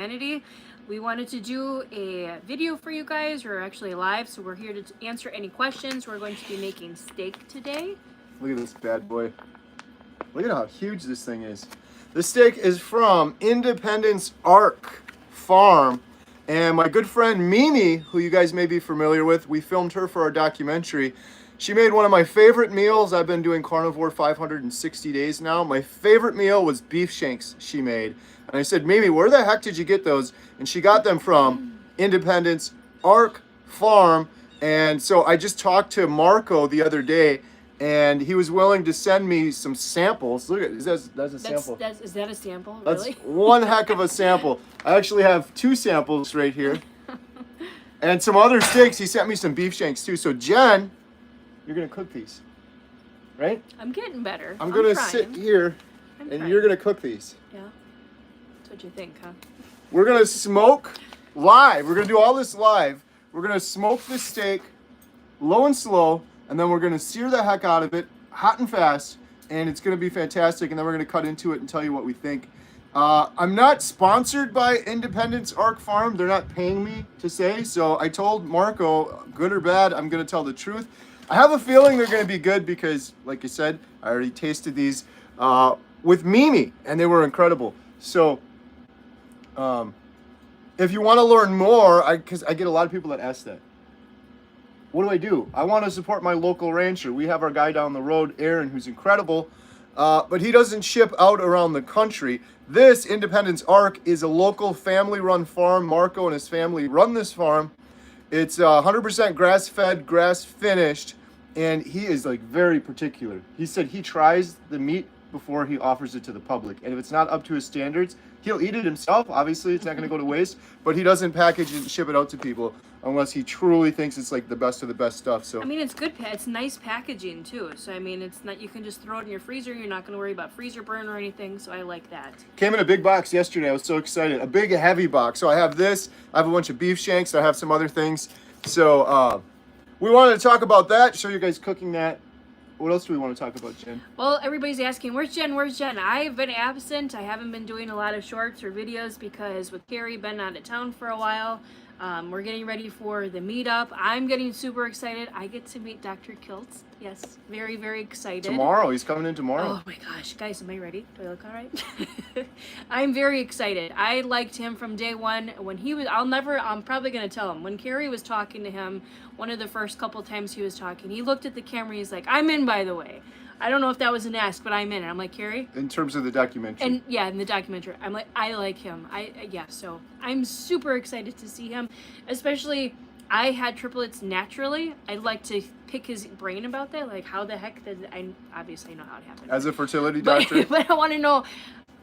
humanity. We wanted to do a video for you guys. We're actually live, so we're here to answer any questions. We're going to be making steak today. Look at this bad boy. Look at how huge this thing is. The steak is from Independence Ark Farm. And my good friend Mimi, who you guys may be familiar with, we filmed her for our documentary. She made one of my favorite meals. I've been doing carnivore 560 days now. My favorite meal was beef shanks she made. And I said, Mimi, where the heck did you get those? And she got them from Independence Ark Farm. And so I just talked to Marco the other day, and he was willing to send me some samples. Look at that's a sample. Is that a sample? That's really? one heck of a sample. I actually have 2 samples right here. And some other steaks. He sent me some beef shanks too. So Jen, you're gonna cook these, right? I'm getting better. I'm gonna trying. sit here, and you're gonna cook these. Yeah. That's what you think, huh? We're gonna smoke live. We're gonna do all this live. We're gonna smoke this steak low and slow, and then we're gonna sear the heck out of it, hot and fast, and it's gonna be fantastic. And then we're gonna cut into it and tell you what we think. I'm not sponsored by Independence Ark Farm. They're not paying me to say. So I told Marco, good or bad, I'm gonna tell the truth. I have a feeling they're gonna be good because, like I said, I already tasted these with Mimi, and they were incredible. So if you want to learn more, because I get a lot of people that ask that. What do? I want to support my local rancher. We have our guy down the road, Aaron, who's incredible, but he doesn't ship out around the country. This Independence Ark is a local family-run farm. Marco and his family run this farm. It's 100% grass-fed, grass-finished, and he is like very particular. He said he tries the meat before he offers it to the public, and if it's not up to his standards, he'll eat it himself. Obviously, it's not going to go to waste, but he doesn't package it and ship it out to people unless he truly thinks it's like the best of the best stuff. So I mean, it's good. It's nice packaging too. So I mean, it's not. You can just throw it in your freezer. You're not going to worry about freezer burn or anything. So I like that. Came in a big box yesterday. I was so excited. A big, heavy box. So I have this. I have a bunch of beef shanks. I have some other things. So we wanted to talk about that. Show you guys cooking that. What else do we want to talk about, Jen? Well, everybody's asking, where's Jen? Where's Jen? I've been absent. I haven't been doing a lot of shorts or videos because with Kerry, been out of town for a while. We're getting ready for the meetup. I'm getting super excited. I get to meet Dr. Kiltz. Yes, very, very excited. Tomorrow. He's coming in tomorrow. Oh my gosh. Guys, am I ready? Do I look all right? I'm very excited. I liked him from day one. When he was, I'm probably going to tell him. When Kerry was talking to him, one of the first couple times he was talking, he looked at the camera. He's like, I'm in, by the way. I don't know if that was an ask, but I'm in. And I'm like, Kerry? In terms of the documentary. And yeah, in the documentary. I'm like, I like him. So I'm super excited to see him. Especially, I had triplets naturally. I'd like to pick his brain about that. Like, how the heck did I obviously know how it happened. As a fertility doctor? But I want to know,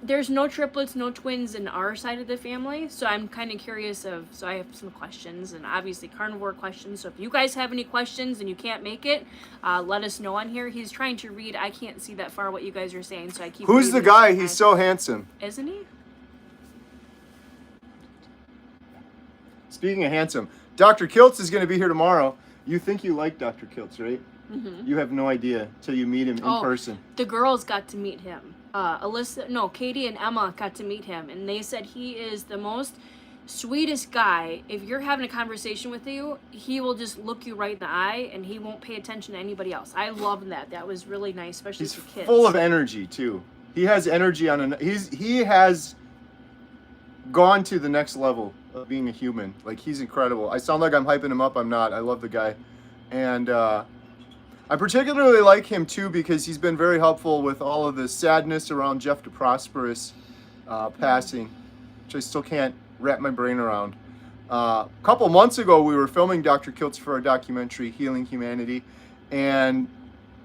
there's no triplets, no twins in our side of the family. So I'm kind of curious so I have some questions and obviously carnivore questions. So if you guys have any questions and you can't make it, let us know on here. He's trying to read. I can't see that far what you guys are saying. So I keep Who's the guy? He's so handsome. Isn't he? Speaking of handsome, Dr. Kiltz is going to be here tomorrow. You think you like Dr. Kiltz, right? Mm-hmm. You have no idea till you meet him in person. The girls got to meet him. Katie and Emma got to meet him, and they said he is the most sweetest guy. If you're having a conversation with you, he will just look you right in the eye, and he won't pay attention to anybody else. I love that. That was really nice, especially for kids. Full of energy too. He has energy he has gone to the next level of being a human. Like, he's incredible. I sound like I'm hyping him up. I'm not. I love the guy, and I particularly like him too because he's been very helpful with all of the sadness around Jeff DeProsperous passing, which I still can't wrap my brain around. A couple months ago, we were filming Dr. Kiltz for our documentary, Healing Humanity, and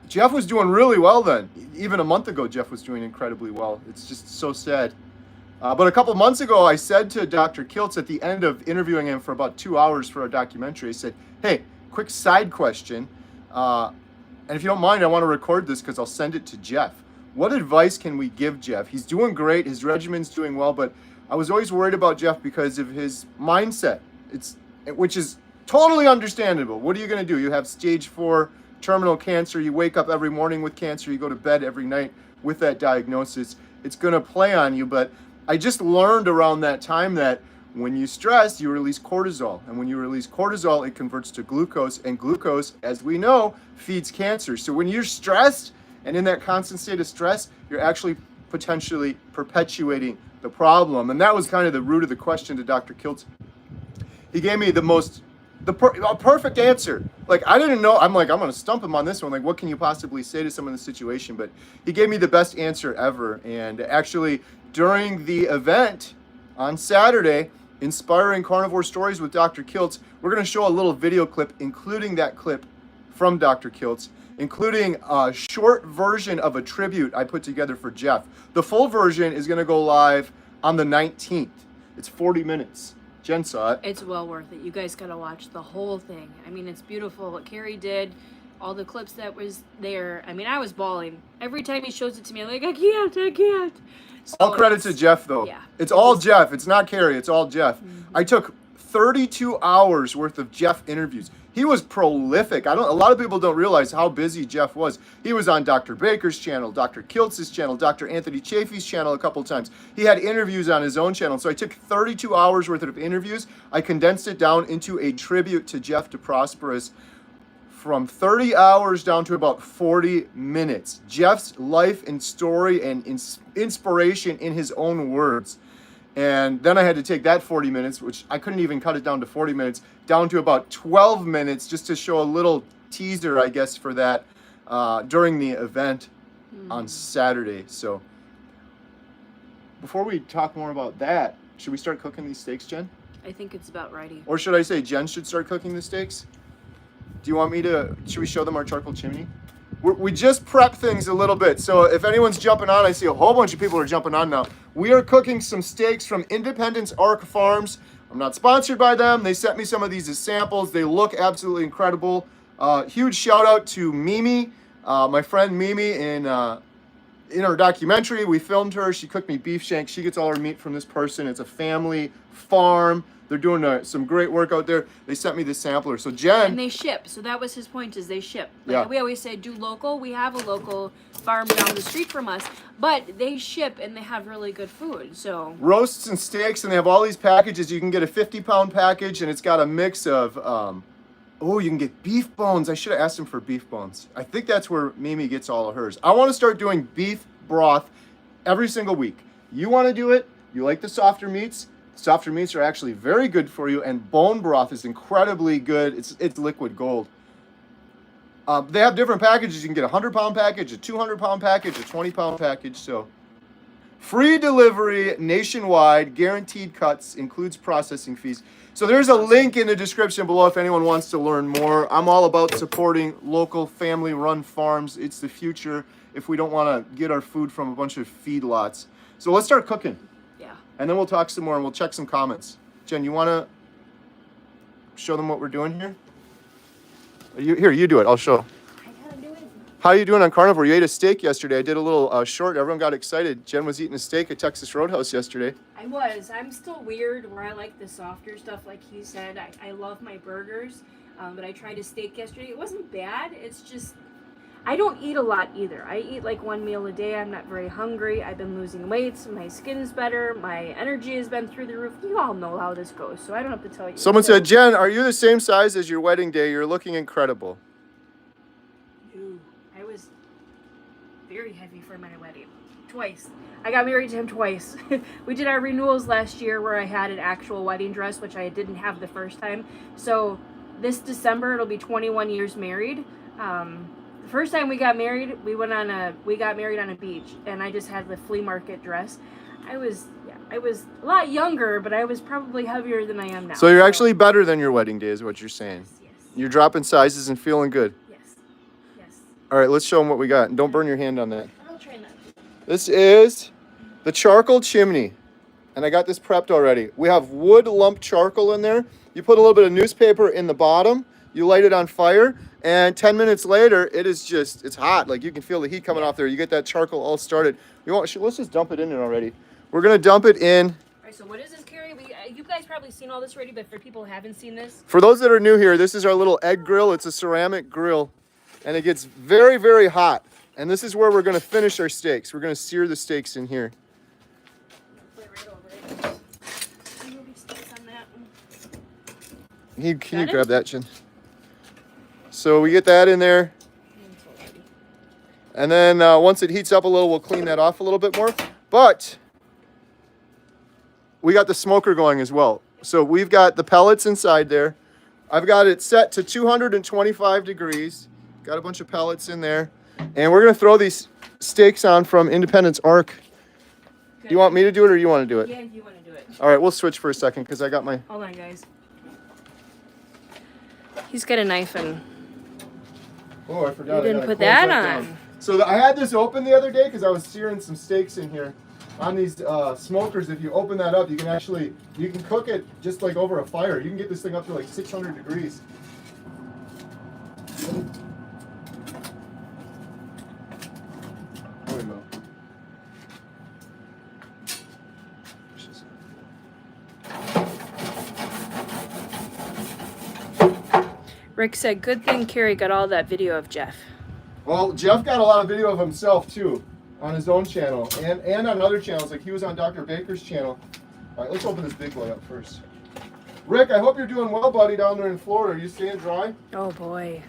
Jeff was doing really well then. Even a month ago, Jeff was doing incredibly well. It's just so sad. But a couple months ago, I said to Dr. Kiltz at the end of interviewing him for about 2 hours for our documentary, I said, hey, quick side question. And if you don't mind, I want to record this because I'll send it to Jeff. What advice can we give Jeff? He's doing great. His regimen's doing well, but I was always worried about Jeff because of his mindset, which is totally understandable. What are you going to do? You have stage 4 terminal cancer. You wake up every morning with cancer. You go to bed every night with that diagnosis. It's going to play on you, but I just learned around that time that when you stress, you release cortisol. And when you release cortisol, it converts to glucose. And glucose, as we know, feeds cancer. So when you're stressed and in that constant state of stress, you're actually potentially perpetuating the problem. And that was kind of the root of the question to Dr. Kiltz. He gave me a perfect answer. Like, I didn't know. I'm like, I'm going to stump him on this one. Like, what can you possibly say to someone in this situation? But he gave me the best answer ever. And actually, during the event on Saturday, Inspiring Carnivore Stories with Dr. Kiltz, we're going to show a little video clip, including that clip from Dr. Kiltz, including a short version of a tribute I put together for Jeff. The full version is going to go live on the 19th. It's 40 minutes. Jen saw it. It's well worth it. You guys got to watch the whole thing. I mean, it's beautiful what Kerry did, all the clips that was there. I mean, I was bawling. Every time he shows it to me, I'm like, I can't. So all credit to Jeff, though. Yeah. It's all Jeff. It's not Kerry. It's all Jeff. Mm-hmm. I took 32 hours worth of Jeff interviews. He was prolific. A lot of people don't realize how busy Jeff was. He was on Dr. Baker's channel, Dr. Kiltz's channel, Dr. Anthony Chafee's channel a couple times. He had interviews on his own channel. So I took 32 hours worth of interviews. I condensed it down into a tribute to Jeff DeProsperous from 30 hours down to about 40 minutes. Jeff's life and story and inspiration in his own words. And then I had to take that 40 minutes, which I couldn't even cut it down to 40 minutes, down to about 12 minutes just to show a little teaser, I guess, for that during the event on Saturday. So before we talk more about that, should we start cooking these steaks, Jen? I think it's about ready. Or should I say Jen should start cooking the steaks? Do you want me to, should we show them our charcoal chimney? We just prep things a little bit. So if anyone's jumping on, I see a whole bunch of people are jumping on now. We are cooking some steaks from Independence Arc Farms. I'm not sponsored by them. They sent me some of these as samples. They look absolutely incredible. Huge shout out to Mimi, my friend Mimi in our documentary. We filmed her. She cooked me beef shank. She gets all her meat from this person. It's a family farm. They're doing some great work out there. They sent me the sampler. So Jen. And they ship. So that was his point, is they ship. Like Yeah. we always say, do local. We have a local farm down the street from us, but they ship and they have really good food. So roasts and steaks, and they have all these packages. You can get a 50-pound package, and it's got a mix of, you can get beef bones. I should have asked him for beef bones. I think that's where Mimi gets all of hers. I want to start doing beef broth every single week. You want to do it? You like the softer meats? Softer meats are actually very good for you, and bone broth is incredibly good. It's liquid gold. They have different packages. You can get a 100-pound package, a 200-pound package, a 20-pound package. So free delivery nationwide, guaranteed cuts, includes processing fees. So there's a link in the description below if anyone wants to learn more. I'm all about supporting local family-run farms. It's the future if we don't want to get our food from a bunch of feedlots. So let's start cooking. yeah. And then we'll talk some more and we'll check some comments. Jen, you want to show them what we're doing here? You do it. I'll show. I gotta do it. How are you doing on Carnivore? You ate a steak yesterday. I did a little short. Everyone got excited. Jen was eating a steak at Texas Roadhouse yesterday. I was. I'm still weird where I like the softer stuff, like he said. I love my burgers, but I tried a steak yesterday. It wasn't bad. It's just, I don't eat a lot either. I eat like one meal a day. I'm not very hungry. I've been losing weight. So my skin's better. My energy has been through the roof. You all know how this goes, so I don't have to tell you. Someone said, Jen, are you the same size as your wedding day? You're looking incredible. Ooh, I was very heavy for my wedding. Twice. I got married to him twice. We did our renewals last year where I had an actual wedding dress, which I didn't have the first time. So this December, it'll be 21 years married. The first time we got married, we got married on a beach, and I just had the flea market dress. I was a lot younger, but I was probably heavier than I am now. So you're actually better than your wedding day is what you're saying. Yes. You're dropping sizes and feeling good. Yes. All right, let's show them what we got. And don't burn your hand on that. I'll try not to. This is the charcoal chimney. And I got this prepped already. We have wood lump charcoal in there. You put a little bit of newspaper in the bottom. You light it on fire. And 10 minutes later, it's hot. Like you can feel the heat coming off there. You get that charcoal all started. Let's just dump it in there already. We're going to dump it in. All right, so what is this, Kerry? You guys probably seen all this already, but for people who haven't seen this. For those that are new here, this is our little egg grill. It's a ceramic grill. And it gets very, very hot. And this is where we're going to finish our steaks. We're going to sear the steaks in here. Put it right On that one. Can you Got it? grab that, Jen? So we get that in there. And then once it heats up a little, we'll clean that off a little bit more. But we got the smoker going as well. So we've got the pellets inside there. I've got it set to 225 degrees. Got a bunch of pellets in there. And we're going to throw these steaks on from Independence Arc. Good. You want me to do it or you want to do it? Yeah, you want to do it. All right, we'll switch for a second because I got my... Hold on, guys. He's got a knife and... Oh, I forgot. You didn't put that on. So I had this open the other day because I was searing some steaks in here on these smokers. If you open that up, you can cook it just like over a fire. You can get this thing up to like 600 degrees. There we go. Rick said, good thing Kerry got all that video of Jeff. Well, Jeff got a lot of video of himself too on his own channel and on other channels. Like he was on Dr. Baker's channel. All right, let's open this big boy up first. Rick, I hope you're doing well, buddy, down there in Florida. Are you staying dry? Oh, boy.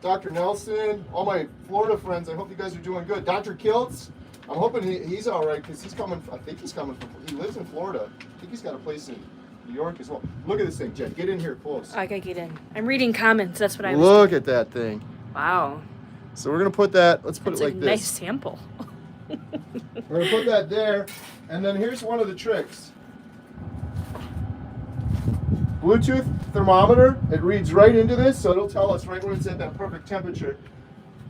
Dr. Nelson, all my Florida friends, I hope you guys are doing good. Dr. Kiltz, I'm hoping he's all right because he's coming, I think he's coming from, he lives in Florida. I think he's got a place in New York as well. Look at this thing, Jen. Get in here close. I gotta get in. I'm reading comments. That's what I was Look doing. at that thing. Wow. So we're going to put that, let's put That's it like a this. nice sample. We're going to put that there. And then here's one of the tricks. Bluetooth thermometer. It reads right into this, so it'll tell us right when it's at that perfect temperature.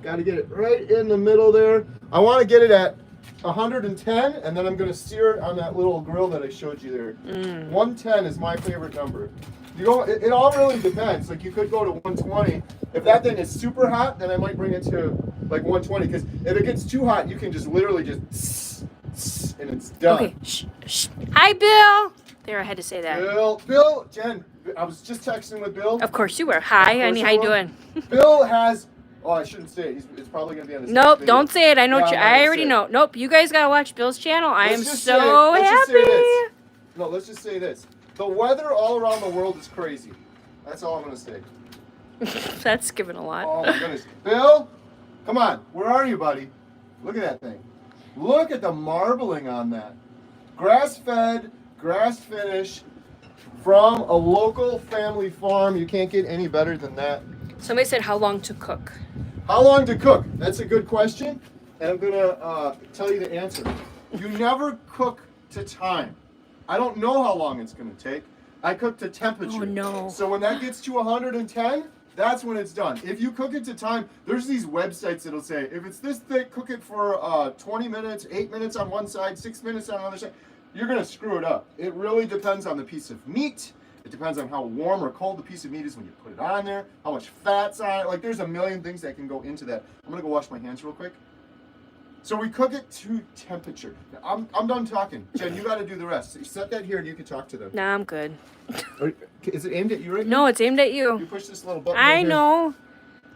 Got to get it right in the middle there. I want to get it at 110, and then I'm going to sear it on that little grill that I showed you there. 110 is my favorite number. You go, it all really depends. Like you could go to 120. If that thing is super hot, then I might bring it to like 120. Because if it gets too hot, you can just literally just and it's done. Okay. Shh, shh. Hi, Bill. There, I had to say that. Bill, Jen, I was just texting with Bill. Of course you were. Hi, honey. How you doing? Bill has. Oh, I shouldn't say it. It's probably gonna be on his. Nope, video. don't say it. I know. No, I already know. Nope, you guys gotta watch Bill's channel. I am Let's just so say- let's just say happy. this. No, let's just say this. The weather all around the world is crazy. That's all I'm gonna say. That's given a lot. Oh my goodness. Bill, come on. Where are you, buddy? Look at that thing. Look at the marbling on that. Grass-fed, grass-finished, from a local family farm. You can't get any better than that. Somebody said, how long to cook? How long to cook? That's a good question, and I'm gonna tell you the answer. You never cook to time. I don't know how long it's gonna take. I cook to temperature. Oh, no. So when that gets to 110, that's when it's done. If you cook it to time, there's these websites that'll say, if it's this thick, cook it for 20 minutes, 8 minutes on one side, 6 minutes on the other side. You're gonna screw it up. It really depends on the piece of meat. It depends on how warm or cold the piece of meat is when you put it on there, how much fat's on it. Like there's a million things that can go into that. I'm gonna go wash my hands real quick. So we cook it to temperature. Now, I'm done talking. Jen, you gotta do the rest. So you set that here and you can talk to them. Nah, I'm good. Is it aimed at you right now? No, it's aimed at you. You push this little button I right here. know.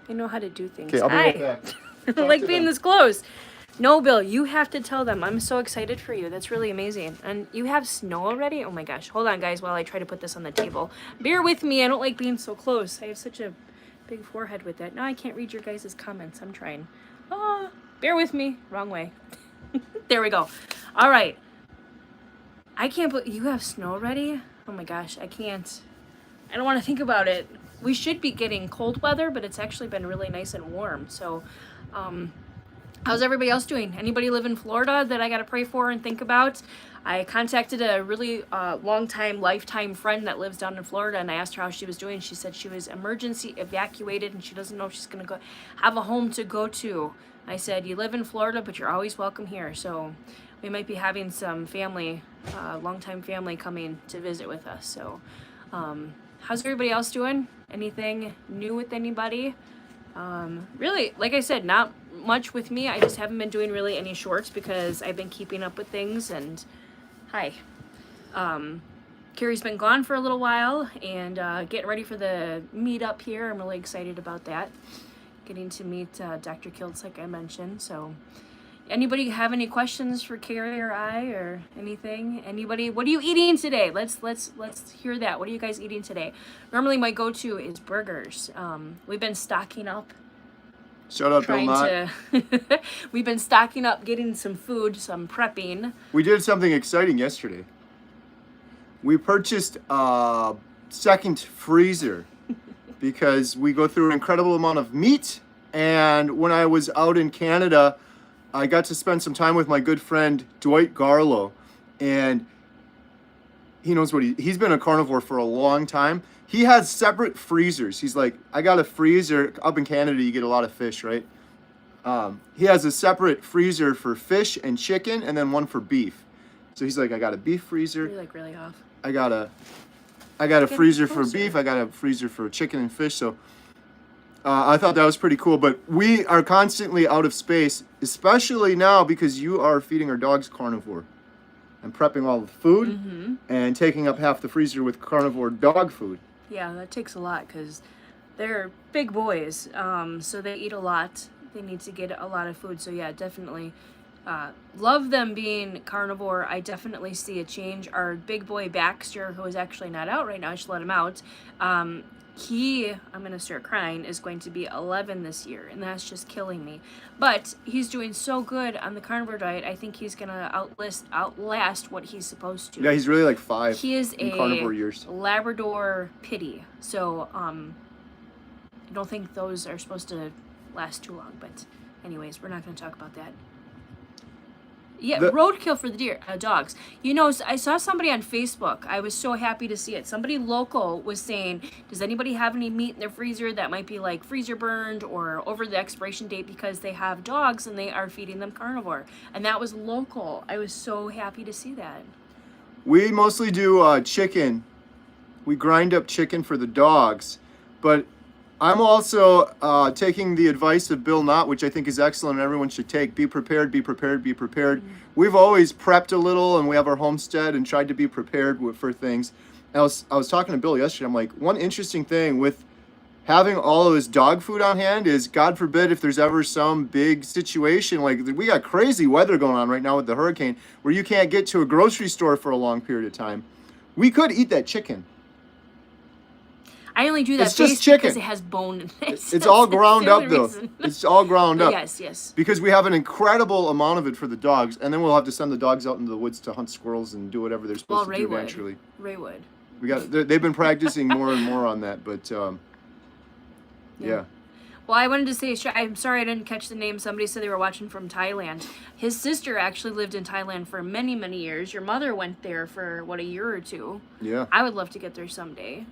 I know how to do things. Okay, I'll be right Hi. back. I Talk like to being them. this close. No, Bill, you have to tell them. I'm so excited for you. That's really amazing. And you have snow already? Oh my gosh. Hold on, guys, while I try to put this on the table. Bear with me. I don't like being so close. I have such a big forehead with that. Now I can't read your guys' comments. I'm trying. Bear with me. Wrong way. There we go. All right. I can't believe you have snow already? Oh my gosh. I can't. I don't want to think about it. We should be getting cold weather, but it's actually been really nice and warm. So, how's everybody else doing? Anybody live in Florida that I got to pray for and think about? I contacted a really long-time, lifetime friend that lives down in Florida, and I asked her how she was doing. She said she was emergency evacuated, and she doesn't know if she's going to go have a home to go to. I said, you live in Florida, but you're always welcome here. So we might be having some family, longtime family coming to visit with us. So how's everybody else doing? Anything new with anybody? Really, like I said, not much with me. I just haven't been doing really any shorts because I've been keeping up with things. And hi, Kerry's been gone for a little while and getting ready for the meetup here. I'm really excited about that. Getting to meet Dr. Kiltz, like I mentioned. So, Anybody have any questions for Kerry or I or anything? Anybody? What are you eating today? Let's hear that. What are you guys eating today? Normally my go-to is burgers. We've been stocking up. Shout out Bill Knott. We've been stocking up, getting some food, some prepping. We did something exciting yesterday. We purchased a second freezer because we go through an incredible amount of meat. And when I was out in Canada, I got to spend some time with my good friend Dwight Garlow, and he knows what he's been a carnivore for a long time. He has separate freezers. He's like, I got a freezer. Up in Canada, you get a lot of fish, right? He has a separate freezer for fish and chicken, and then one for beef. So he's like, I got a beef freezer. You're like really off. I got a freezer for beef. I got a freezer for chicken and fish. So I thought that was pretty cool. But we are constantly out of space, especially now because you are feeding our dogs carnivore and prepping all the food and taking up half the freezer with carnivore dog food. Yeah, that takes a lot because they're big boys, so they eat a lot. They need to get a lot of food. So yeah, definitely love them being carnivore. I definitely see a change. Our big boy Baxter, who is actually not out right now, I should let him out. I'm going to start crying, is going to be 11 this year, and that's just killing me. But he's doing so good on the carnivore diet, I think he's going to outlast what he's supposed to. Yeah, he's really like 5 He is in carnivore years. Labrador Pity, so I don't think those are supposed to last too long, but anyways, we're not going to talk about that. Yeah, roadkill for the dogs. You know, I saw somebody on Facebook. I was so happy to see it. Somebody local was saying, does anybody have any meat in their freezer that might be like freezer burned or over the expiration date because they have dogs and they are feeding them carnivore? And that was local. I was so happy to see that. We mostly do chicken. We grind up chicken for the dogs. But I'm also taking the advice of Bill Knott, which I think is excellent and everyone should take. Be prepared, be prepared, be prepared. We've always prepped a little, and we have our homestead and tried to be prepared for things. And I was talking to Bill yesterday. I'm like, one interesting thing with having all of this dog food on hand is, God forbid, if there's ever some big situation, like we got crazy weather going on right now with the hurricane, where you can't get to a grocery store for a long period of time. We could eat that chicken. I only do that it's just chicken because it has bone in it. It's all ground up though. It's all ground up. Yes. Because we have an incredible amount of it for the dogs, and then we'll have to send the dogs out into the woods to hunt squirrels and do whatever they're supposed to do naturally. Ray would. They've been practicing more and more on that, but yeah. Well, I wanted to say, I'm sorry I didn't catch the name. Somebody said they were watching from Thailand. His sister actually lived in Thailand for many, many years. Your mother went there for, a year or two? Yeah. I would love to get there someday.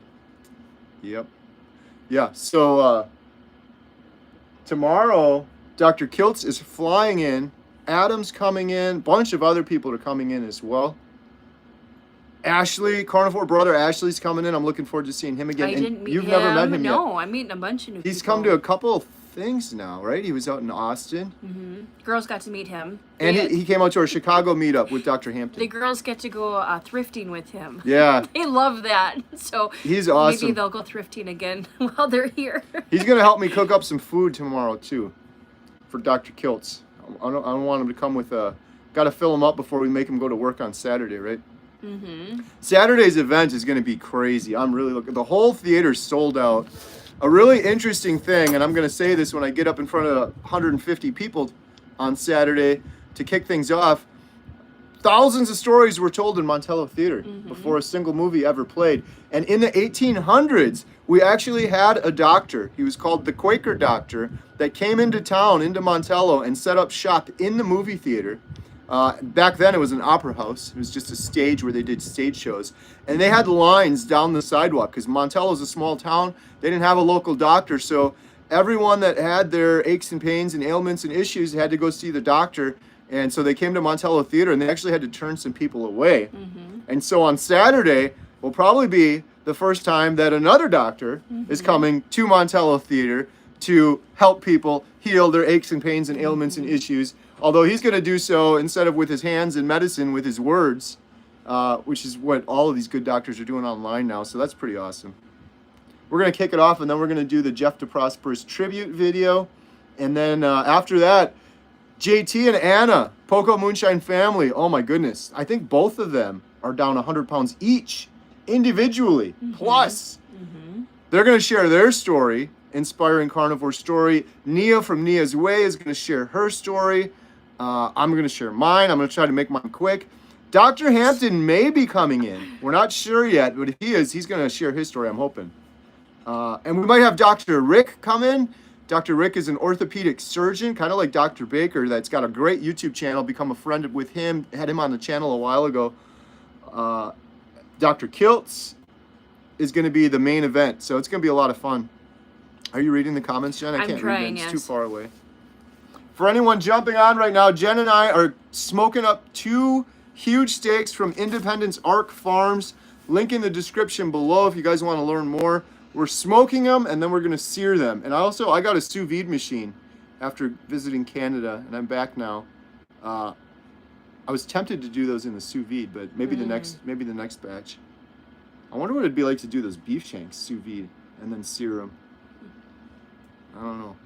Yep. Yeah, so tomorrow, Dr. Kiltz is flying in. Adam's coming in. A bunch of other people are coming in as well. Ashley, carnivore brother Ashley's coming in. I'm looking forward to seeing him again. I didn't meet You've him. never met him yet. No, I'm meeting a bunch of new people. He's come to a couple of things now, right? He was out in Austin. Mm-hmm. Girls got to meet him. And he came out to our Chicago meetup with Dr. Hampton. The girls get to go thrifting with him. Yeah. They love that. So he's awesome. Maybe they'll go thrifting again while they're here. He's going to help me cook up some food tomorrow, too, for Dr. Kiltz. I don't want him to come with got to fill him up before we make him go to work on Saturday, right? Mm-hmm. Saturday's event is going to be crazy. I'm really looking. The whole theater's sold out. A really interesting thing, and I'm going to say this when I get up in front of 150 people on Saturday to kick things off. Thousands of stories were told in Montello Theater before a single movie ever played. And in the 1800s, we actually had a doctor. He was called the Quaker Doctor that came into town, into Montello, and set up shop in the movie theater. Back then it was an opera house. It was just a stage where they did stage shows. And they had lines down the sidewalk because Montello's a small town. They didn't have a local doctor. So everyone that had their aches and pains and ailments and issues had to go see the doctor. And so they came to Montello Theater and they actually had to turn some people away. And so on Saturday will probably be the first time that another doctor is coming to Montello Theater to help people heal their aches and pains and ailments and issues. Although he's going to do so instead of with his hands and medicine, with his words, which is what all of these good doctors are doing online now. So that's pretty awesome. We're going to kick it off, and then we're going to do the Jeff DeProsper's tribute video. And then after that, JT and Anna, Poco Moonshine family. Oh my goodness. I think both of them are down 100 pounds each, individually. Plus, they're going to share their story, inspiring carnivore story. Nia from Nia's Way is going to share her story. I'm going to share mine. I'm going to try to make mine quick. Dr. Hampton may be coming in. We're not sure yet, but if he is, he's going to share his story, I'm hoping. And we might have Dr. Rick come in. Dr. Rick is an orthopedic surgeon, kind of like Dr. Baker, that's got a great YouTube channel. Become a friend with him. Had him on the channel a while ago. Dr. Kiltz is going to be the main event, so it's going to be a lot of fun. Are you reading the comments, Jen? I can't read it. It's too far away. For anyone jumping on right now, Jen and I are smoking up 2 huge steaks from Independence Arc Farms. Link in the description below if you guys want to learn more. We're smoking them and then we're going to sear them. And I got a sous vide machine after visiting Canada, and I'm back now. I was tempted to do those in the sous vide, but maybe the next batch. I wonder what it'd be like to do those beef shanks sous vide and then sear them. I don't know.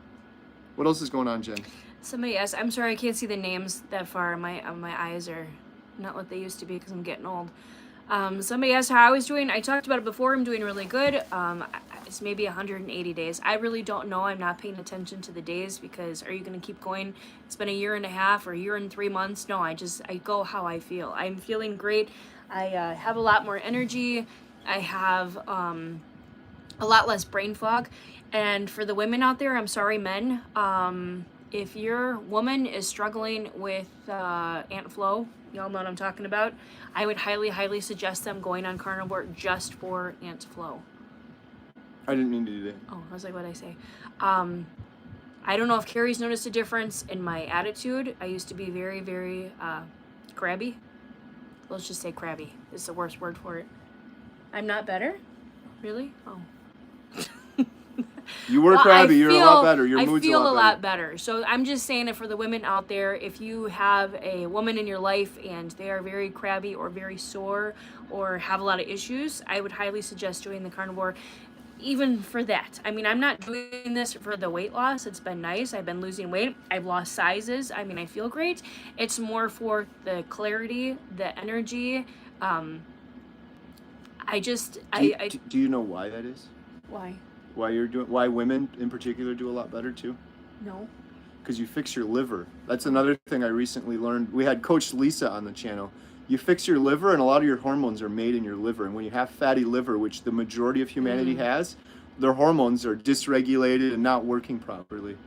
What else is going on, Jen? Somebody asked, I'm sorry I can't see the names that far. My eyes are not what they used to be because I'm getting old. Somebody asked how I was doing. I talked about it before. I'm doing really good. It's maybe 180 days. I really don't know. I'm not paying attention to the days because are you going to keep going? It's been a year and a half or a year and 3 months. No, I go how I feel. I'm feeling great. I have a lot more energy. I have a lot less brain fog. And for the women out there, I'm sorry, men. If your woman is struggling with Aunt Flo, y'all know what I'm talking about, I would highly, highly suggest them going on carnivore just for Aunt Flo. I didn't mean to do that. Oh, I was like, what did I say? I don't know if Kerry's noticed a difference in my attitude. I used to be very, very crabby. Let's just say crabby is the worst word for it. I'm not better? Really? Oh. You were crabby. You're a lot better. Your mood's a lot better. I feel a lot better. So I'm just saying it for the women out there. If you have a woman in your life and they are very crabby or very sore or have a lot of issues, I would highly suggest doing the carnivore. Even for that. I mean, I'm not doing this for the weight loss. It's been nice. I've been losing weight. I've lost sizes. I mean, I feel great. It's more for the clarity, the energy. Do you know why that is? Why? Why women in particular do a lot better too? No. Because you fix your liver. That's another thing I recently learned. We had Coach Lisa on the channel. You fix your liver and a lot of your hormones are made in your liver. And when you have fatty liver, which the majority of humanity has, their hormones are dysregulated and not working properly.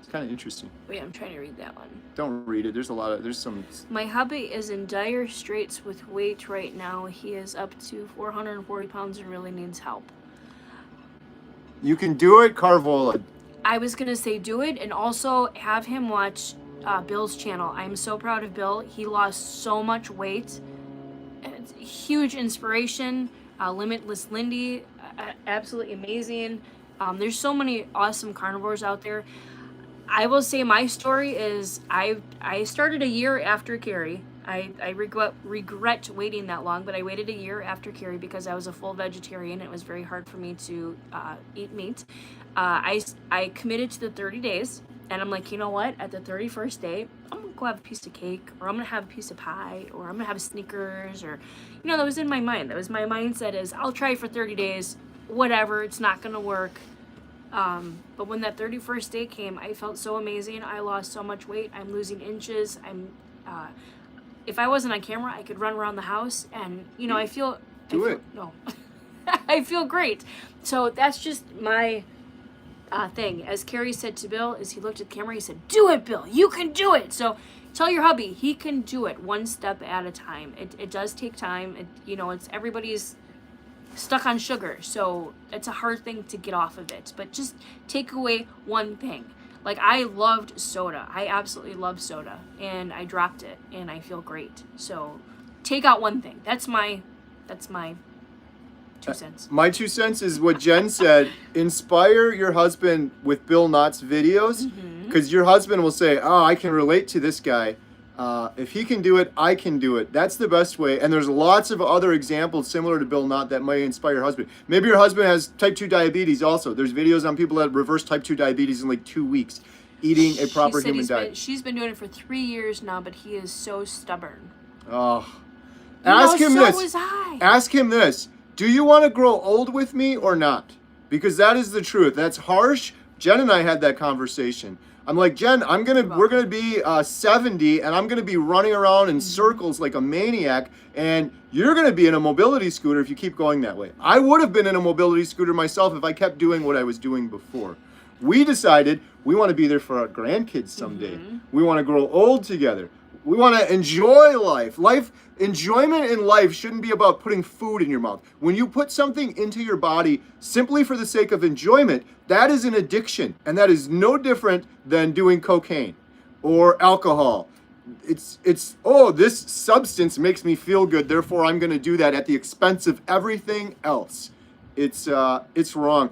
It's kind of interesting. Wait, I'm trying to read that one. Don't read it. There's some... My hubby is in dire straits with weight right now. He is up to 440 pounds and really needs help. You can do it, Carvola. I was going to say do it and also have him watch Bill's channel. I'm so proud of Bill. He lost so much weight. It's a huge inspiration. Limitless Lindy, absolutely amazing. There's so many awesome carnivores out there. I will say my story is I started a year after Kerry. I regret waiting that long, but I waited a year after Kerry because I was a full vegetarian. It was very hard for me to eat meat. I committed to the 30 days, and I'm like, you know what? At the 31st day, I'm going to go have a piece of cake, or I'm going to have a piece of pie, or I'm going to have Snickers, or, you know, that was in my mind. That was my mindset is, I'll try for 30 days, whatever, it's not going to work. But when that 31st day came, I felt so amazing. I lost so much weight. I'm losing inches. If I wasn't on camera, I could run around the house and, you know, I feel great. So that's just my thing. As Kerry said to Bill, as he looked at the camera, he said, do it, Bill, you can do it. So tell your hubby, he can do it one step at a time. It does take time. It's everybody's stuck on sugar. So it's a hard thing to get off of it, but just take away one thing. Like, I loved soda. I absolutely love soda. And I dropped it. And I feel great. So, take out one thing. That's my 2 cents. My 2 cents is what Jen said. Inspire your husband with Bill Knott's videos. Because your husband will say, oh, I can relate to this guy. If he can do it, I can do it. That's the best way. And there's lots of other examples similar to Bill Knott that might inspire your husband. Maybe your husband has type 2 diabetes also. There's videos on people that reverse type 2 diabetes in like 2 weeks. eating a proper He said human diet. she's been doing it for 3 years now, but he is so stubborn. Oh. Ask him so this. was I. Ask him this. Do you want to grow old with me or not? Because that is the truth. That's harsh. Jen and I had that conversation. I'm like, Jen, we're gonna be 70, and I'm gonna be running around in circles like a maniac, and you're gonna be in a mobility scooter if you keep going that way. I would have been in a mobility scooter myself if I kept doing what I was doing before. We decided we want to be there for our grandkids someday. We want to grow old together. We want to enjoy life. Enjoyment in life shouldn't be about putting food in your mouth. When you put something into your body simply for the sake of enjoyment, that is an addiction. And that is no different than doing cocaine or alcohol. It's this substance makes me feel good, therefore I'm going to do that at the expense of everything else. It's wrong.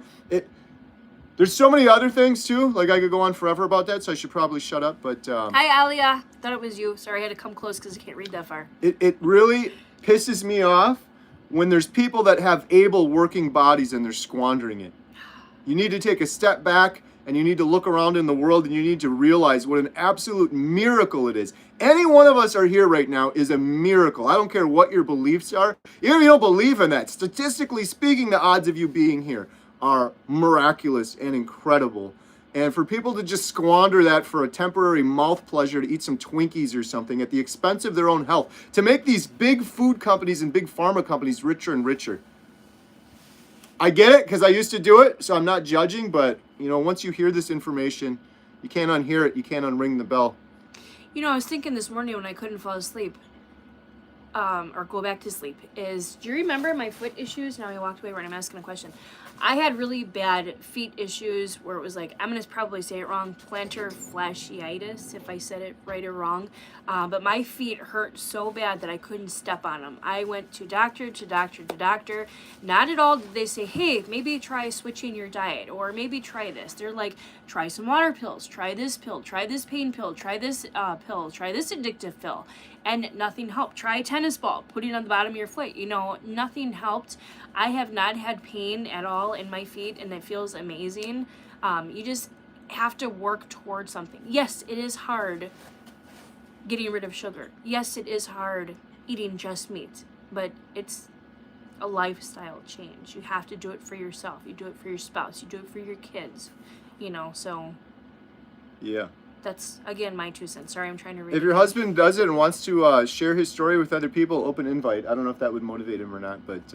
There's so many other things too. Like I could go on forever about that, so I should probably shut up. But hi, Alia. Thought it was you. Sorry, I had to come close because I can't read that far. It really pisses me off when there's people that have able working bodies and they're squandering it. You need to take a step back and you need to look around in the world and you need to realize what an absolute miracle it is. Any one of us are here right now is a miracle. I don't care what your beliefs are. Even if you don't believe in that, statistically speaking, the odds of you being here are miraculous and incredible. And for people to just squander that for a temporary mouth pleasure to eat some Twinkies or something at the expense of their own health, to make these big food companies and big pharma companies richer and richer. I get it because I used to do it, so I'm not judging, but once you hear this information, you can't unhear it, you can't unring the bell. I was thinking this morning when I couldn't fall asleep, or go back to sleep, do you remember my foot issues? Now I walked away when I'm asking a question. I had really bad feet issues where it was like, I'm going to probably say it wrong, plantar fasciitis, if I said it right or wrong. But my feet hurt so bad that I couldn't step on them. I went to doctor. Not at all did they say, hey, maybe try switching your diet, or maybe try this. They're like, try some water pills, try this pill, try this pain pill, try this pill, try this addictive pill. And nothing helped. Try a tennis ball, put it on the bottom of your foot. Nothing helped. I have not had pain at all in my feet, and it feels amazing. You just have to work towards something. Yes, it is hard getting rid of sugar. Yes, it is hard eating just meat, but it's a lifestyle change. You have to do it for yourself. You do it for your spouse. You do it for your kids. So. Yeah. That's, again, my 2 cents. Sorry, I'm trying to read. If your husband does it and wants to share his story with other people, open invite. I don't know if that would motivate him or not, but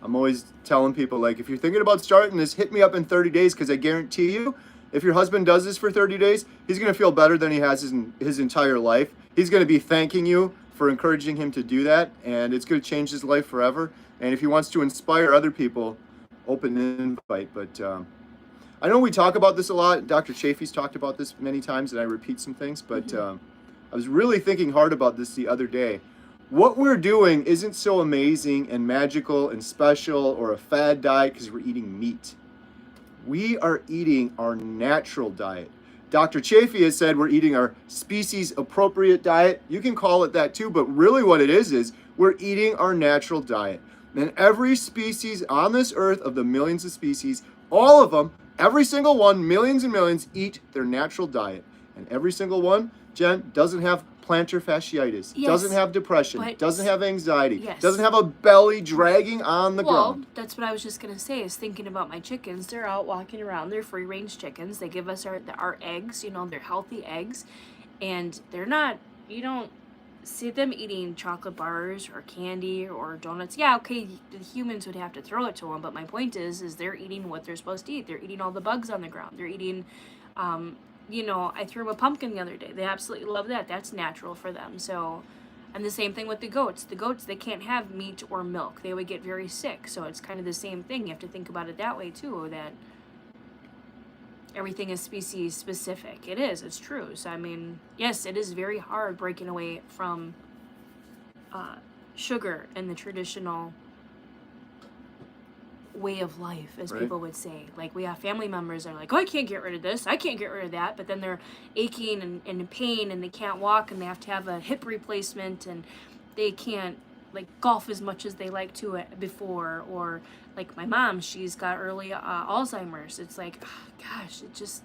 I'm always telling people, like, if you're thinking about starting this, hit me up in 30 days because I guarantee you, if your husband does this for 30 days, he's going to feel better than he has in his entire life. He's going to be thanking you for encouraging him to do that, and it's going to change his life forever. And if he wants to inspire other people, open invite. But I know we talk about this a lot. Dr. Chafee's talked about this many times, and I repeat some things, but I was really thinking hard about this the other day. What we're doing isn't so amazing and magical and special or a fad diet because we're eating meat. We are eating our natural diet. Dr. Chafee has said we're eating our species-appropriate diet. You can call it that too, but really what it is we're eating our natural diet. And every species on this earth, of the millions of species, all of them, every single one, millions and millions, eat their natural diet. And every single one, Jen, doesn't have plantar fasciitis, doesn't have depression, doesn't have anxiety, doesn't have a belly dragging on the ground. Well, that's what I was just going to say, is thinking about my chickens. They're out walking around. They're free-range chickens. They give us our eggs, they're healthy eggs. And they're not, you don't see them eating chocolate bars or candy or donuts. Yeah, okay, the humans would have to throw it to them, but my point is they're eating what they're supposed to eat. They're eating all the bugs on the ground. They're eating, I threw them a pumpkin the other day. They absolutely love that. That's natural for them. So, and the same thing with the goats. The goats, they can't have meat or milk. They would get very sick. So it's kind of the same thing. You have to think about it that way too, that everything is species specific. It is. It's true. So, I mean, yes, it is very hard breaking away from sugar and the traditional way of life, as people would say. Like, we have family members that are like, oh, I can't get rid of this. I can't get rid of that. But then they're aching and in pain and they can't walk and they have to have a hip replacement and they can't, like, golf as much as they like to before. Or, like, my mom, she's got early Alzheimer's. It's like, oh, gosh, it just,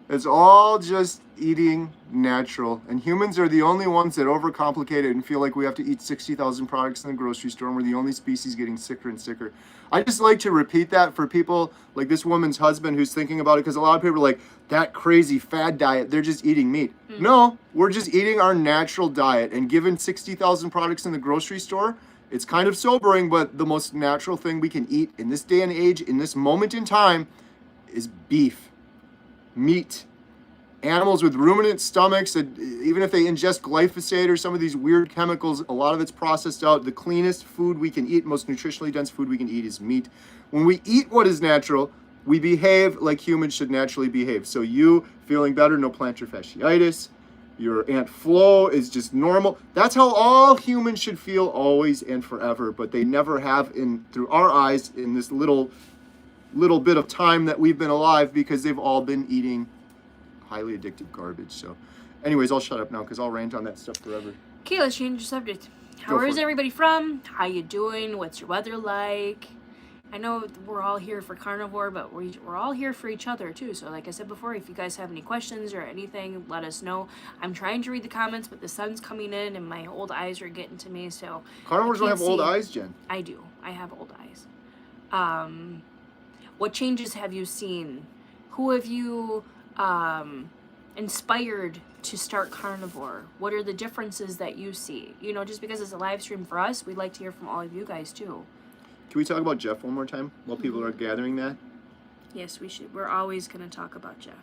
It's all just eating natural. And humans are the only ones that overcomplicate it and feel like we have to eat 60,000 products in the grocery store and we're the only species getting sicker and sicker. I just like to repeat that for people like this woman's husband who's thinking about it, because a lot of people are like, that crazy fad diet, they're just eating meat. No, we're just eating our natural diet. And given 60,000 products in the grocery store, it's kind of sobering, but the most natural thing we can eat in this day and age, in this moment in time, is beef, meat. Animals with ruminant stomachs, that even if they ingest glyphosate or some of these weird chemicals, a lot of it's processed out. The cleanest food we can eat, most nutritionally dense food we can eat is meat. When we eat what is natural, we behave like humans should naturally behave. So you feeling better, no plantar fasciitis, your Aunt Flo is just normal. That's how all humans should feel always and forever, but they never have through our eyes in this little bit of time that we've been alive, because they've all been eating highly addictive garbage. So anyways, I'll shut up now because I'll rant on that stuff forever. Okay, let's change the subject. Where is everybody from? How you doing? What's your weather like? I know we're all here for carnivore, but we're all here for each other too. So like I said before, if you guys have any questions or anything, let us know. I'm trying to read the comments, but the sun's coming in and my old eyes are getting to me. So carnivores don't have old eyes, Jen. I do. I have old eyes. What changes have you seen? Who have you inspired to start carnivore? What are the differences that you see? You know, just because it's a live stream for us, we'd like to hear from all of you guys too. Can we talk about Jeff one more time while people are gathering that? Yes, we should. We're always going to talk about Jeff.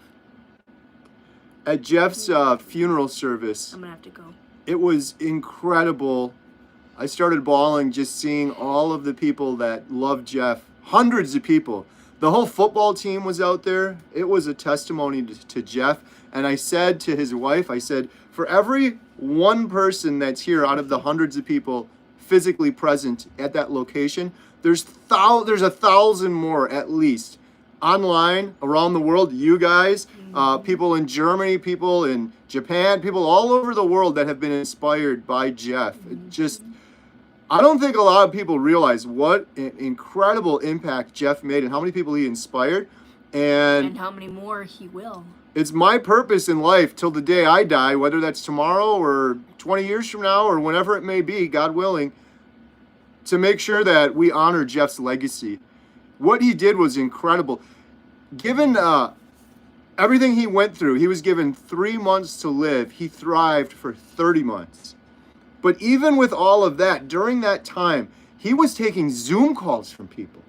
At Jeff's funeral service, I'm going to have to go. It was incredible. I started bawling just seeing all of the people that loved Jeff. Hundreds of people. The whole football team was out there. It was a testimony to Jeff. And I said to his wife, I said, for every one person that's here out of the hundreds of people physically present at that location, there's 1,000 more at least online around the world. You guys, people in Germany, people in Japan, people all over the world that have been inspired by Jeff. I don't think a lot of people realize what an incredible impact Jeff made and how many people he inspired. And how many more he will. It's my purpose in life till the day I die, whether that's tomorrow or 20 years from now or whenever it may be, God willing, to make sure that we honor Jeff's legacy. What he did was incredible. Given everything he went through, he was given 3 months to live. He thrived for 30 months. But even with all of that, during that time, he was taking Zoom calls from people.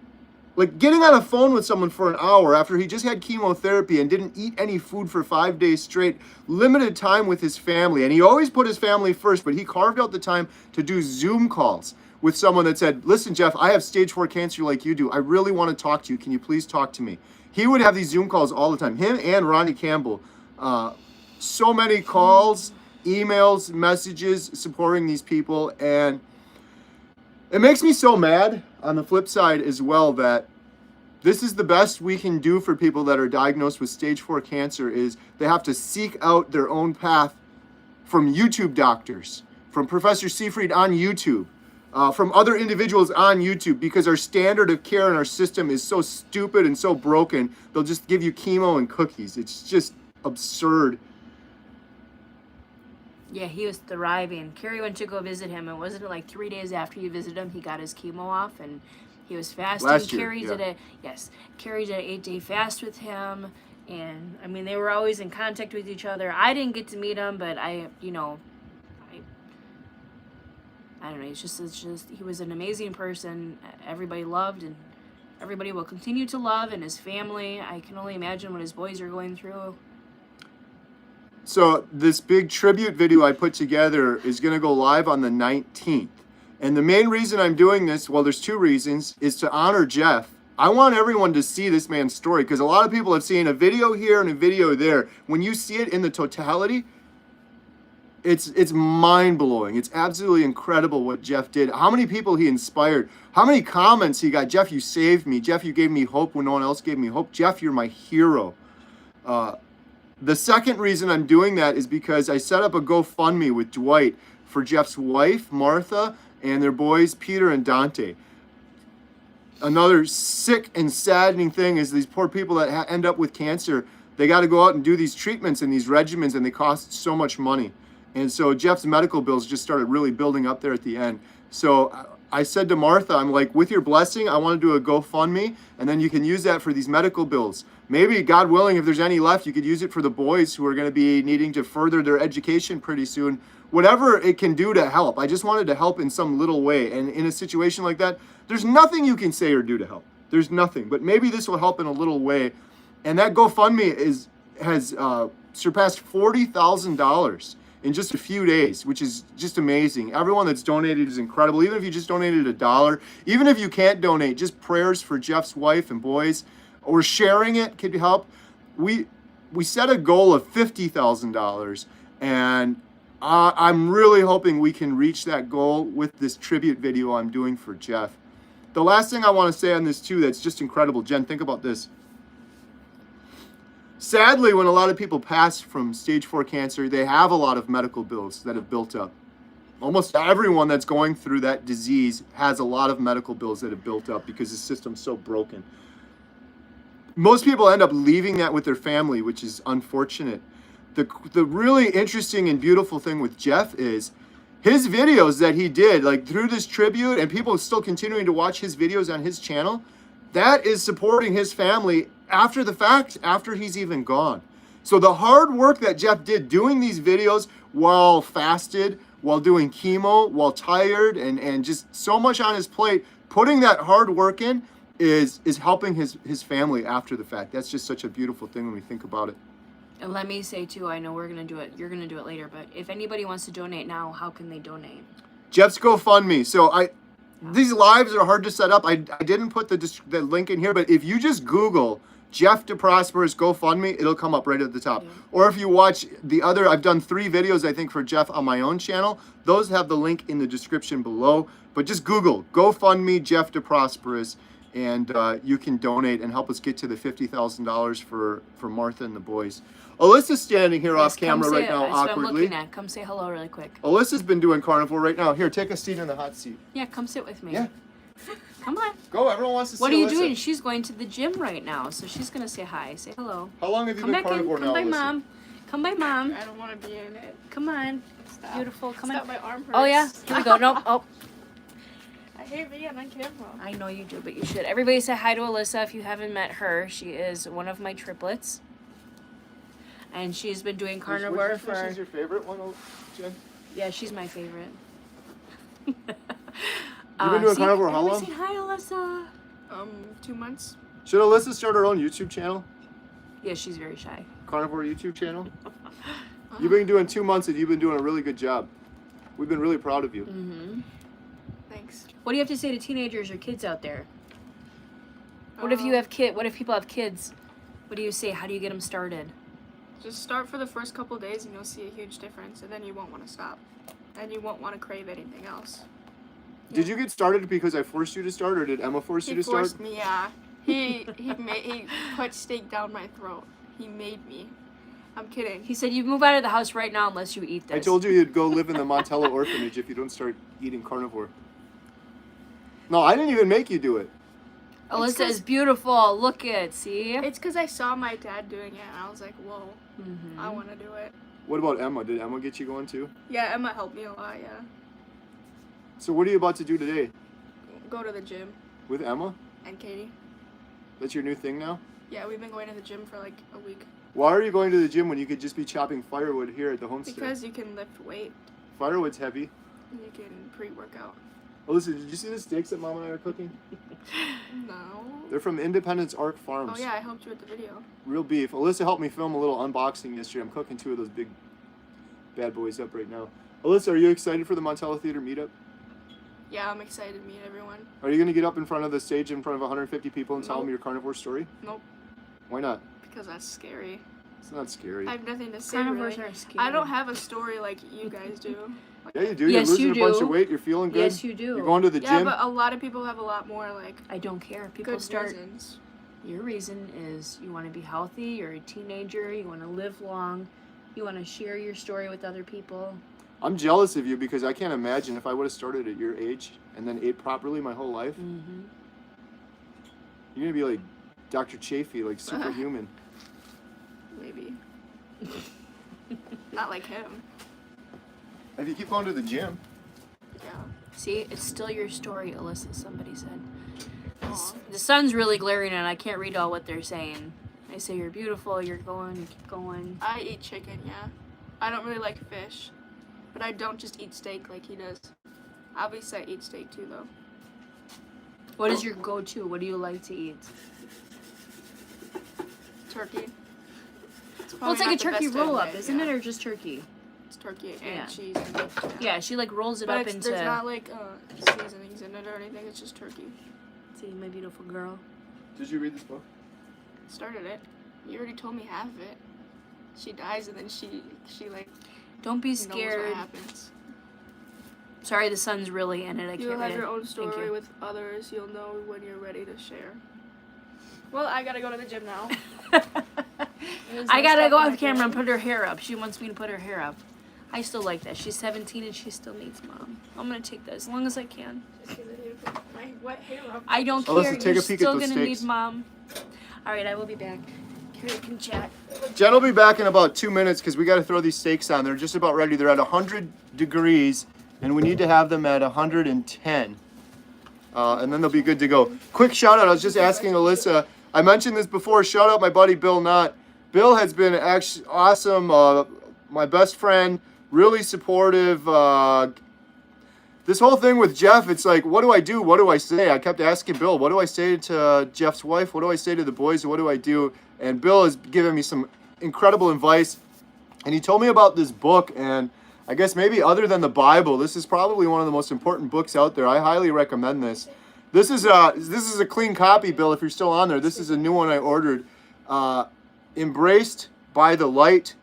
Like getting on a phone with someone for an hour after he just had chemotherapy and didn't eat any food for 5 days straight, limited time with his family. And he always put his family first, but he carved out the time to do Zoom calls with someone that said, listen, Jeff, I have stage 4 cancer like you do. I really want to talk to you. Can you please talk to me? He would have these Zoom calls all the time. Him and Ronnie Campbell. So many calls, emails, messages supporting these people. And it makes me so mad on the flip side as well that this is the best we can do for people that are diagnosed with stage 4 cancer is they have to seek out their own path from YouTube doctors, from Professor Seafried on YouTube, from other individuals on YouTube, because our standard of care in our system is so stupid and so broken. They'll just give you chemo and cookies. It's just absurd. Yeah, he was thriving. Kerry went to go visit him, and wasn't it like 3 days after you visited him, he got his chemo off, and he was fasting. Last year, Kerry did an 8-day fast with him, and I mean they were always in contact with each other. I didn't get to meet him, but I don't know. It's just he was an amazing person. Everybody loved, and everybody will continue to love, and his family. I can only imagine what his boys are going through. So this big tribute video I put together is going to go live on the 19th. And the main reason I'm doing this, well, there's two reasons, is to honor Jeff. I want everyone to see this man's story because a lot of people have seen a video here and a video there. When you see it in the totality, it's mind-blowing. It's absolutely incredible what Jeff did. How many people he inspired. How many comments he got. Jeff, you saved me. Jeff, you gave me hope when no one else gave me hope. Jeff, you're my hero. The second reason I'm doing that is because I set up a GoFundMe with Dwight for Jeff's wife, Martha, and their boys, Peter and Dante. another sick and saddening thing is these poor people that end up with cancer. They got to go out and do these treatments and these regimens, and they cost so much money. And so Jeff's medical bills just started really building up there at the end. So I said to Martha, I'm like, with your blessing, I want to do a GoFundMe, and then you can use that for these medical bills. Maybe, God willing, if there's any left, you could use it for the boys who are going to be needing to further their education pretty soon. Whatever it can do to help. I just wanted to help in some little way. And in a situation like that, there's nothing you can say or do to help. There's nothing. But maybe this will help in a little way. And that GoFundMe has surpassed $40,000 in just a few days, which is just amazing. Everyone that's donated is incredible. Even if you just donated $1, even if you can't donate, just prayers for Jeff's wife and boys, or sharing it could help. We set a goal of $50,000, and I'm really hoping we can reach that goal with this tribute video I'm doing for Jeff. The last thing I want to say on this too that's just incredible, Jen, think about this. Sadly, when a lot of people pass from stage 4 cancer, they have a lot of medical bills that have built up. Almost everyone that's going through that disease has a lot of medical bills that have built up because the system's so broken. Most people end up leaving that with their family, which is unfortunate. The really interesting and beautiful thing with Jeff is his videos that he did, like through this tribute, and people are still continuing to watch his videos on his channel, that is supporting his family after the fact, after he's even gone. So the hard work that Jeff did doing these videos while fasted, while doing chemo, while tired, and just so much on his plate, putting that hard work in is helping his family after the fact. That's just such a beautiful thing when we think about it. And let me say too, I know we're gonna do it, you're gonna do it later, but if anybody wants to donate now, how can they donate? Jeff's GoFundMe. So these lives are hard to set up. I didn't put the link in here, but if you just Google Jeff DeProsper's GoFundMe, it'll come up right at the top. Yeah. Or if you watch the other, I've done 3 videos, I think, for Jeff on my own channel. Those have the link in the description below. But just Google GoFundMe Jeff DeProsperous, and you can donate and help us get to the $50,000 for Martha and the boys. Alyssa's standing here off camera right now awkwardly. I'm looking at. Come say hello really quick. Alyssa's been doing carnivore right now. Here, take a seat in the hot seat. Yeah, come sit with me. Yeah. Come on. Go, everyone wants to see What are you Alyssa. doing? She's going to the gym right now, so she's going to say hi. Say hello. How long have you Come been back carnivore in. now, Come by Alyssa? Mom. Come by Mom. I don't want to be in it. Come on. Stop. Beautiful. Come Stop, on. my arm hurts. Oh, yeah. Here we go. No. Oh. I hate being on camera. I know you do, but you should. Everybody say hi to Alyssa if you haven't met her. She is one of my triplets. And she's been doing carnivore Which for... is your favorite one, Jen? Yeah, she's my favorite. You've been doing carnivore how long? Say hi, Alyssa. 2 months. Should Alyssa start her own YouTube channel? Yeah, she's very shy. Carnivore YouTube channel? You've been doing 2 months and you've been doing a really good job. We've been really proud of you. Mm-hmm. Thanks. What do you have to say to teenagers or kids out there? What if you have What if people have kids? What do you say? How do you get them started? Just start for the first couple days and you'll see a huge difference, and then you won't want to stop. And you won't want to crave anything else. Did you get started because I forced you to start, or did Emma force you to start? He forced me, yeah. He put steak down my throat. He made me. I'm kidding. He said, you move out of the house right now unless you eat this. I told you you'd go live in the Montello orphanage if you don't start eating carnivore. No, I didn't even make you do it. Alyssa is beautiful. Look it. See? It's because I saw my dad doing it, and I was like, whoa, I want to do it. What about Emma? Did Emma get you going too? Yeah, Emma helped me a lot, yeah. So what are you about to do today? Go to the gym. With Emma? And Katie. That's your new thing now? Yeah, we've been going to the gym for like a week. Why are you going to the gym when you could just be chopping firewood here at the homestead? Because you can lift weight. Firewood's heavy. And you can pre-workout. Alyssa, did you see the steaks that Mom and I are cooking? No. They're from Independence Arc Farms. Oh yeah, I helped you with the video. Real beef. Alyssa helped me film a little unboxing yesterday. I'm cooking 2 of those big bad boys up right now. Alyssa, are you excited for the Montello Theater meetup? Yeah, I'm excited to meet everyone. Are you going to get up in front of the stage in front of 150 people and tell them your carnivore story? Nope. Why not? Because that's scary. It's not scary. I have nothing to say. Carnivores really. are scary. I don't have a story like you guys do. Yeah, you do. Yes, You're losing you a bunch do. of weight. You're feeling good. Yes, you do. You're going to the Yeah, gym. but a lot of people have a lot more like I don't care. People good start. reasons. Your reason is you want to be healthy. You're a teenager. You want to live long. You want to share your story with other people. I'm jealous of you because I can't imagine if I would have started at your age and then ate properly my whole life. Mm-hmm. You're gonna be like Dr. Chafee, like superhuman. Maybe. Not like him. If you keep going to the gym. Yeah. See, it's still your story, Alyssa, somebody said. Aw. The sun's really glaring and I can't read all what they're saying. They say you're beautiful, you're going, you keep going. I eat chicken, yeah. I don't really like fish. But I don't just eat steak like he does. Obviously, I eat steak too, though. What is your go-to? What do you like to eat? Turkey. Well, it's like a turkey roll-up, yeah. isn't it, or just turkey? It's turkey and Yeah. cheese and beef. Yeah, she like rolls it But up it's, into. there's not like seasonings in it or anything. It's just turkey. See, my beautiful girl. Did you read this book? Started it. You already told me half of it. She dies and then she like Don't be knows scared. what happens. Sorry, the sun's really in it. I You'll can't have read your it. own Thank story you. with others. You'll know when you're ready to share. Well, I gotta go to the gym now. I gotta go off camera and put her hair up. She wants me to put her hair up. I still like that. She's 17 and she still needs mom. I'm gonna take that as long as I can. My wet hair up. I don't Alyssa, care. take You're a peek at still those gonna steaks. need mom. All right, I will be back. Carrie can chat. Jen will be back in about 2 minutes because we got to throw these steaks on. They're just about ready. They're at 100 degrees, and we need to have them at 110. And then they'll be good to go. Quick shout out. I was just asking Alyssa. I mentioned this before. Shout out my buddy Bill Knott. Bill has been actually awesome. My best friend, really supportive. This whole thing with Jeff, it's like, what do I do? What do I say? I kept asking Bill, what do I say to Jeff's wife? What do I say to the boys? What do I do? And Bill has given me some incredible advice. And he told me about this book. And I guess maybe other than the Bible, this is probably one of the most important books out there. I highly recommend this. This is a clean copy, Bill, if you're still on there. This is a new one I ordered. Embraced by the Light,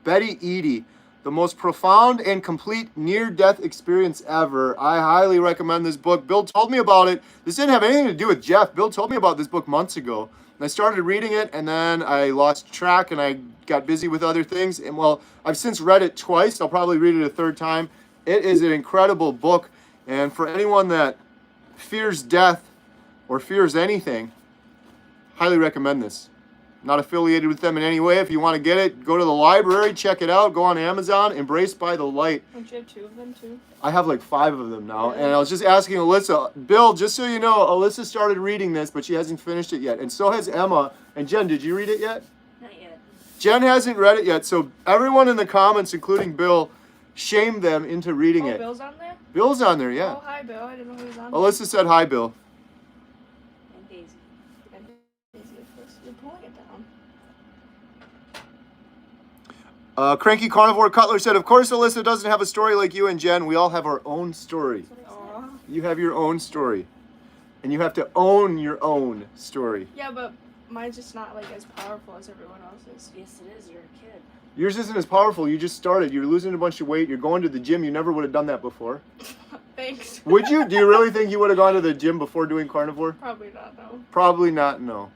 Betty Eady. The most profound and complete near-death experience ever. I highly recommend this book. Bill told me about it. This didn't have anything to do with Jeff. Bill told me about this book months ago. And I started reading it, and then I lost track, and I got busy with other things. And, well, I've since read it twice. I'll probably read it a third time. It is an incredible book. And for anyone that fears death or fears anything, highly recommend this. Not affiliated with them in any way. If you want to get it, go to the library, check it out, go on Amazon, Embraced by the Light. Don't you have 2 of them too? I have like 5 of them now. And I was just asking Alyssa, Bill, just so you know, Alyssa started reading this, but she hasn't finished it yet. And so has Emma. And Jen, did you read it yet? Not yet. Jen hasn't read it yet. So everyone in the comments, including Bill, shamed them into reading it. Bill's on there? Bill's on there, yeah. Oh, hi, Bill. I didn't know he was on Alyssa said hi, Bill. And Daisy. there. You're pulling it down. Cranky Carnivore Cutler said, of course Alyssa doesn't have a story like you and Jen. We all have our own story. Aw. You have your own story. And you have to own your own story. Yeah, but mine's just not like as powerful as everyone else's. Yes, it is. You're a kid. Yours isn't as powerful. You just started. You're losing a bunch of weight. You're going to the gym. You never would have done that before. Thanks. Would you? Do you really think you would have gone to the gym before doing carnivore? Probably not, though. Probably not, no.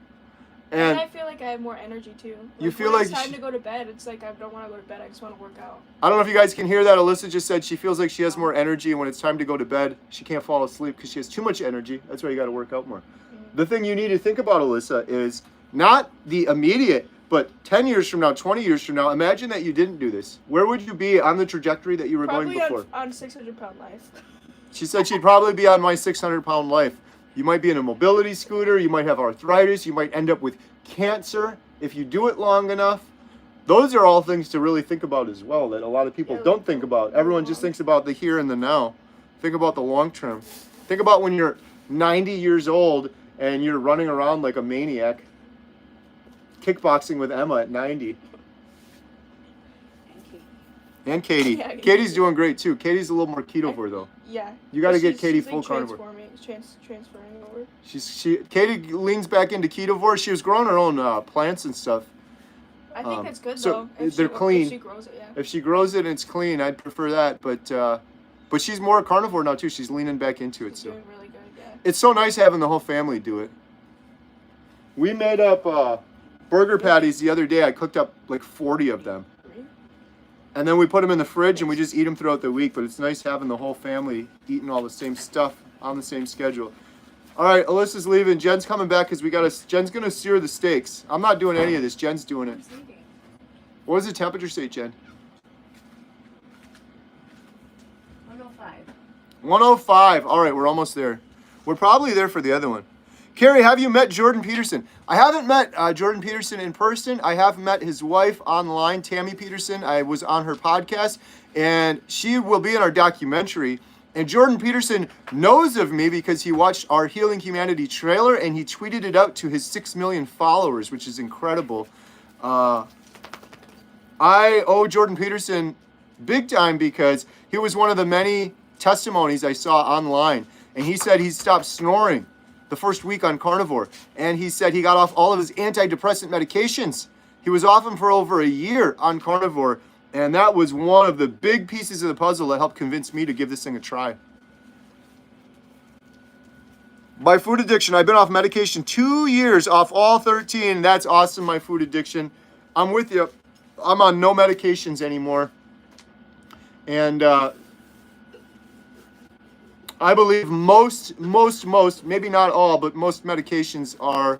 And And I feel like I have more energy too. You feel when like it's time you to go to bed. It's like I don't want to go to bed. I just want to work out. I don't know if you guys can hear that. Alyssa just said she feels like she has more energy, and when it's time to go to bed, she can't fall asleep because she has too much energy. That's why you got to work out more. The thing you need to think about, Alyssa, is not the immediate, but 10 years from now, 20 years from now, imagine that you didn't do this. Where would you be on the trajectory that you were Probably going before? on 600-pound life. She said she'd probably be on my 600-pound life. You might be in a mobility scooter. You might have arthritis. You might end up with cancer if you do it long enough. Those are all things to really think about as well that a lot of people don't think about. Everyone just thinks about the here and the now. Think about the long term. Think about when you're 90 years old and you're running around like a maniac, kickboxing with Emma at 90. And Katie. Yeah, Katie's doing great too. Katie's a little more ketovore though. Yeah. You got to But get Katie she's full like carnivore. transferring over. Katie leans back into ketovore. She was growing her own plants and stuff. I think that's good so though. If they're clean. If she grows it, yeah. If she grows it and it's clean, I'd prefer that. But she's more carnivore now too. She's leaning back into it. She's So doing really good, yeah. it's so nice having the whole family do it. We made up burger patties the other day. I cooked up like 40 of them. And then we put them in the fridge and we just eat them throughout the week. But it's nice having the whole family eating all the same stuff on the same schedule. All right, Alyssa's leaving. Jen's coming back because Jen's gonna sear the steaks. I'm not doing any of this. Jen's doing it. What does the temperature say, Jen? 105. 105. All right, we're almost there. We're probably there for the other one. Kerry, have you met Jordan Peterson? I haven't met Jordan Peterson in person. I have met his wife online, Tammy Peterson. I was on her podcast, and she will be in our documentary. And Jordan Peterson knows of me because he watched our Healing Humanity trailer, and he tweeted it out to his 6 million followers, which is incredible. I owe Jordan Peterson big time because he was one of the many testimonies I saw online. And he said he stopped snoring the first week on carnivore. And he said he got off all of his antidepressant medications. He was off them for over a year on carnivore. And that was one of the big pieces of the puzzle that helped convince me to give this thing a try. My food addiction, I've been off medication 2 years, off all 13. That's awesome, my food addiction. I'm with you. I'm on no medications anymore. And I believe most, maybe not all, but most medications are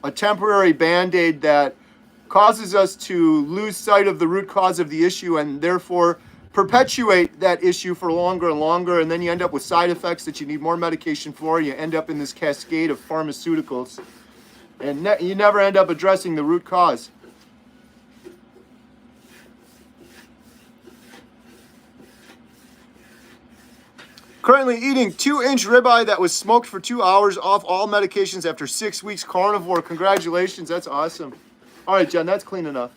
a temporary Band-Aid that causes us to lose sight of the root cause of the issue and therefore perpetuate that issue for longer and longer, and then you end up with side effects that you need more medication for. You end up in this cascade of pharmaceuticals, and you never end up addressing the root cause. Currently eating 2-inch ribeye that was smoked for 2 hours, off all medications after 6 weeks carnivore. Congratulations, that's awesome. All right, Jen, that's clean enough.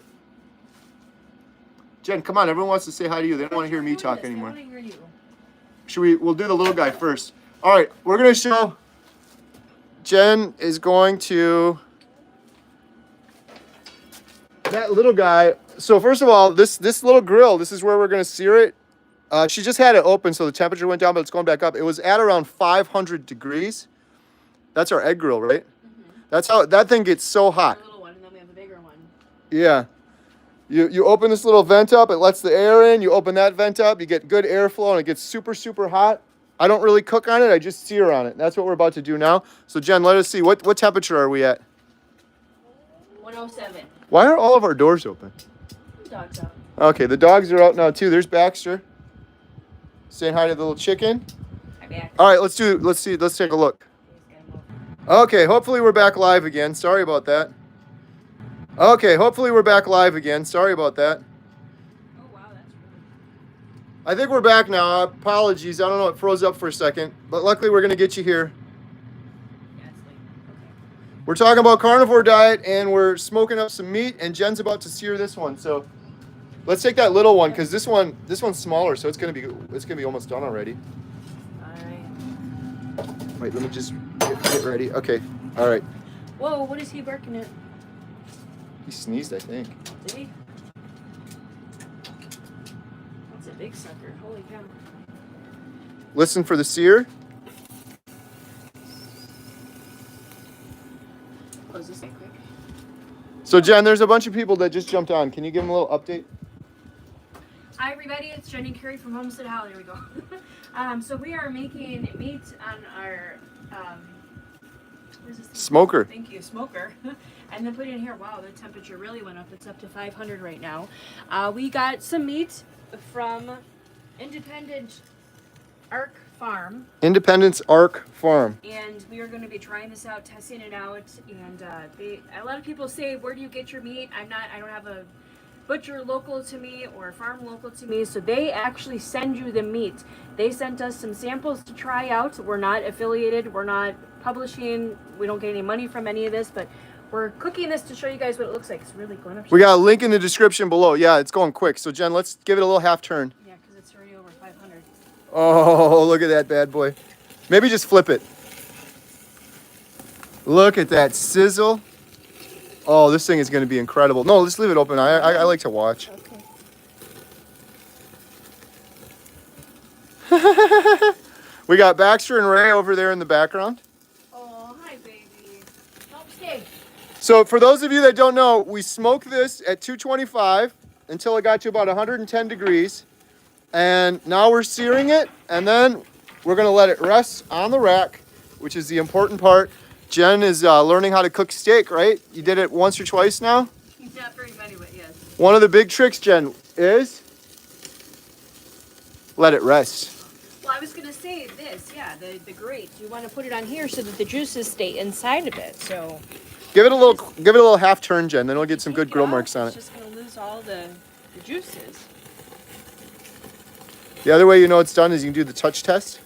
Jen, come on, everyone wants to say hi to you. They don't want to hear me talk anymore. They want to hear you. We'll do the little guy first. All right, we're going to show, Jen is going to, that little guy. So first of all, this little grill, this is where we're going to sear it. She just had it open, so the temperature went down, but it's going back up. It was at around 500 degrees. That's our egg grill, right? Mm-hmm. That's how that thing gets so hot. A little one, and then we have a bigger one. Yeah. You open this little vent up, it lets the air in. You open that vent up, you get good airflow, and it gets super, super hot. I don't really cook on it, I just sear on it. That's what we're about to do now. So Jen, let us see. What temperature are we at? 107. Why are all of our doors open? The dog's out. Okay, the dogs are out now too. There's Baxter. Saying hi to the little chicken. Hi, back. All right, let's take a look. Okay, hopefully we're back live again. Sorry about that. Okay, hopefully we're back live again. Sorry about that. Oh, wow, that's really... I think we're back now. Apologies. I don't know. It froze up for a second. But luckily we're going to get you here. Yeah, it's late. Okay. We're talking about carnivore diet, and we're smoking up some meat, and Jen's about to sear this one. So let's take that little one, because this one's smaller, so it's gonna be almost done already. Alright. Wait, let me just get ready. Okay. All right. Whoa, what is he barking at? He sneezed, I think. Did he? That's a big sucker. Holy cow. Listen for the sear. Close this thing quick. So Jen, there's a bunch of people that just jumped on. Can you give them a little update? Hi everybody, it's Jen and Kerry from HomesteadHow. There we go. So we are making meat on our what is this thing? Smoker. Thank you, smoker. And then put it in here. Wow, the temperature really went up. It's up to 500 right now. We got some meat from Independence Ark Farm. Independence Ark Farm. And we are going to be trying this out, testing it out. And a lot of people say, where do you get your meat? I don't have a butcher local to me or a farm local to me, so they actually send you the meat. They sent us some samples to try out. We're not affiliated, we're not publishing, we don't get any money from any of this, but we're cooking this to show you guys what it looks like. It's really going up. We got a link in the description below. Yeah, it's going quick. So Jen, let's give it a little half turn. Yeah, because it's already over 500. Oh, look at that bad boy. Maybe just flip it. Look at that sizzle. Oh, this thing is going to be incredible. No, let's leave it open. I like to watch. Okay. We got Baxter and Ray over there in the background. Oh, hi, baby. Help stay. So for those of you that don't know, we smoked this at 225 until it got to about 110 degrees. And now we're searing it, and then we're going to let it rest on the rack which is the important part. Jen is learning how to cook steak, right? You did it once or twice now? Not very many, but yes. One of the big tricks, Jen, is let it rest. Well, I was gonna say this, yeah, the grate. You want to put it on here so that the juices stay inside of it. So Give it a little half turn, Jen. Then it'll get some good grill marks on it's it. just gonna lose all the juices. The other way you know it's done is you can do the touch test.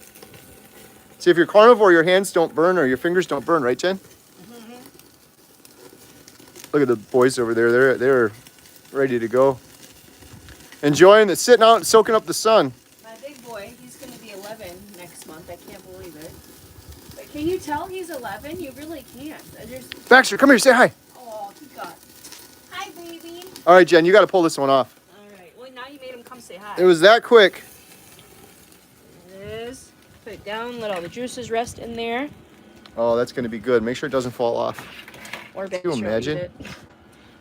See, if you're carnivore, your hands don't burn or your fingers don't burn, right, Jen? Mm-hmm. Look at the boys over there. They're ready to go. Enjoying the sitting out and soaking up the sun. My big boy, he's gonna be 11 next month. I can't believe it. But can you tell he's 11? You really can't. Baxter, come here, say hi. Oh, he got. Hi, baby. All right, Jen, you got to pull this one off. All right. Well, now you made him come say hi. It was that quick. It is. Put it down. Let all the juices rest in there. Oh, that's going to be good. Make sure it doesn't fall off. Or Can you Baxter will imagine? eat it.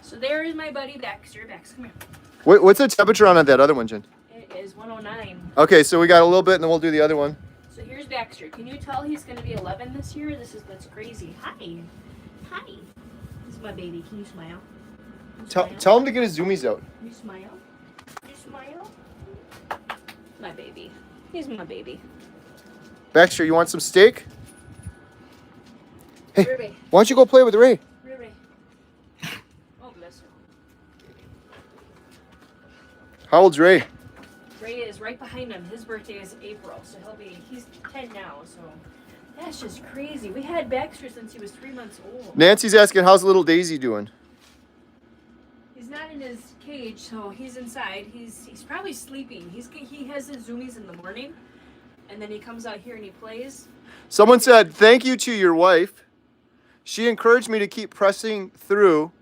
So there is my buddy Baxter. Baxter, come here. What's the temperature on that other one, Jen? It is 109. Okay, so we got a little bit, and then we'll do the other one. So here's Baxter. Can you tell he's going to be 11 this year? That's crazy. Hi. Hi. This is my baby. Can you smile? Can you smile? Tell him to get his zoomies out. Can you smile? Can you smile? My baby. He's my baby. Baxter, you want some steak? Hey, Ruby. why don't you go play with Ray? Ruby. Oh, bless her. How old's Ray? Ray is right behind him. His birthday is April, so he's 10 now, so that's just crazy. We had Baxter since he was 3 months old. Nancy's asking, how's little Daisy doing? He's not in his cage, so he's inside. He's probably sleeping. He has his zoomies in the morning, and then he comes out here and he plays. Someone said, thank you to your wife. She encouraged me to keep pressing through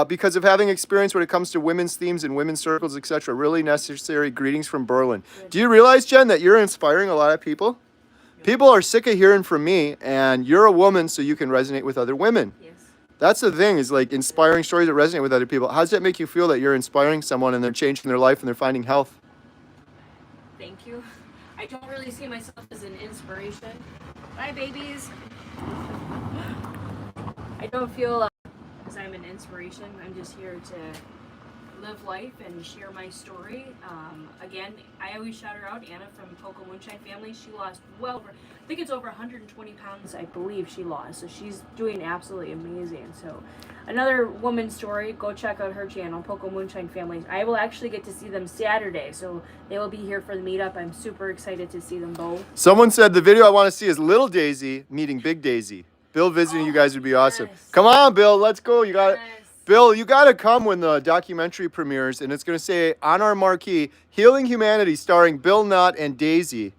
because of having experience when it comes to women's themes and women's circles, etc. Really necessary greetings from Berlin. Good. Do you realize, Jen, that you're inspiring a lot of people? People are sick of hearing from me, and you're a woman, so you can resonate with other women. Yes. That's the thing, is like inspiring stories that resonate with other people. How does that make you feel that you're inspiring someone and they're changing their life and they're finding health? Thank you. I don't really see myself as an inspiration. Bye, babies. I don't feel as I'm an inspiration. I'm just here to live life and share my story. Again, I always shout her out, Anna from Cocoa Moonshine family. She lost well over, I think it's over 120 pounds, I believe she lost. So she's doing absolutely amazing. So another woman's story, go check out her channel, Cocoa Moonshine family. I will actually get to see them Saturday. So they will be here for the meetup. I'm super excited to see them both. Someone said the video I want to see is little Daisy meeting big Daisy. Bill visiting you guys would be awesome. Yes. Come on, Bill, let's go. You got it. Yes. Bill, you got to come when the documentary premieres, and it's going to say on our marquee, Healing Humanity, starring Bill Knott and Daisy.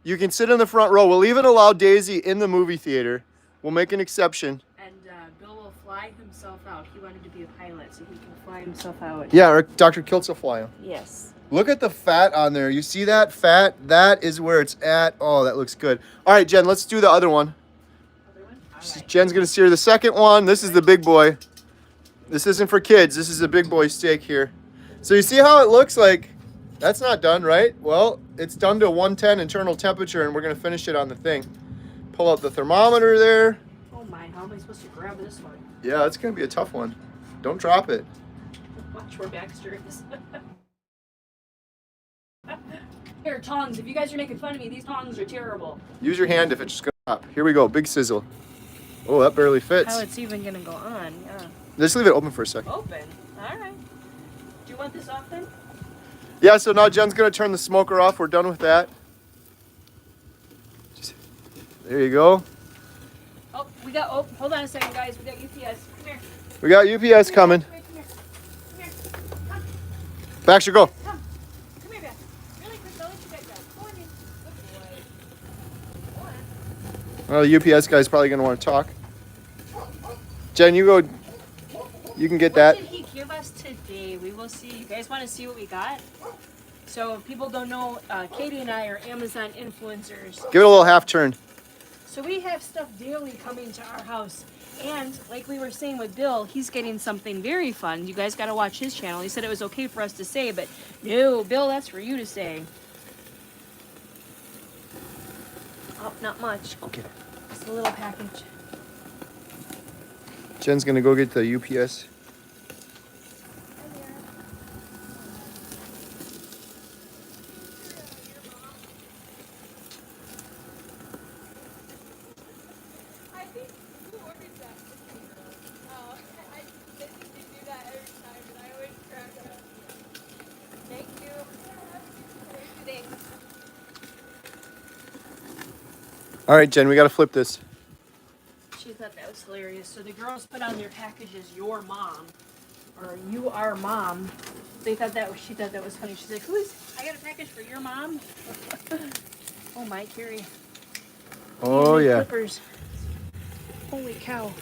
You can sit in the front row. We'll even allow Daisy in the movie theater. We'll make an exception. And Bill will fly himself out. He wanted to be a pilot, so he can fly himself out. Yeah, or Dr. Kiltz will fly him. Yes. Look at the fat on there. You see that fat? That is where it's at. Oh, that looks good. All right, Jen, let's do the other one. Other one? All right. Jen's going to sear the second one. This is the big boy. This isn't for kids. This is a big boy steak here. So you see how it looks like? That's not done, right? Well, it's done to 110 internal temperature, and we're going to finish it on the thing. Pull out the thermometer there. Oh my, how am I supposed to grab this one? Yeah, that's going to be a tough one. Don't drop it. Watch where Baxter is. Here, tongs. If you guys are making fun of me, these tongs are terrible. Use your hand if it's just going to drop. Here we go. Big sizzle. Oh, that barely fits. How it's even going to go on, yeah. Just leave it open for a second. Open? All right. Do you want this off then? Yeah, so now Jen's going to turn the smoker off. We're done with that. There you go. Oh, hold on a second, guys. We got UPS. Come here. We got UPS coming. Come here. Come here. Come. Baxter, go. Come. Come here, Beth. Really quick, I'll let you guys go. Go on in. Good boy. Go on. Well, the UPS guy's probably going to want to talk. Jen, you go. You can get that. What did he give us today? We will see. You guys want to see what we got? So if people don't know, Katie and I are Amazon influencers. Give it a little half turn. So we have stuff daily coming to our house. And like we were saying with Bill, he's getting something very fun. You guys got to watch his channel. He said it was okay for us to say, but no, Bill, that's for you to say. Oh, not much. Go get it. It's a little package. Jen's gonna go get the UPS. I think who ordered that? Oh, I think they do that every time, and I always crack up. Thank you. All right, Jen, we gotta flip this. She thought that was hilarious. So the girls put on their packages, your mom, or you are mom. She thought that was funny. She's like, I got a package for your mom. Oh my, Kerry. Oh Even the yeah. Clippers. Holy cow.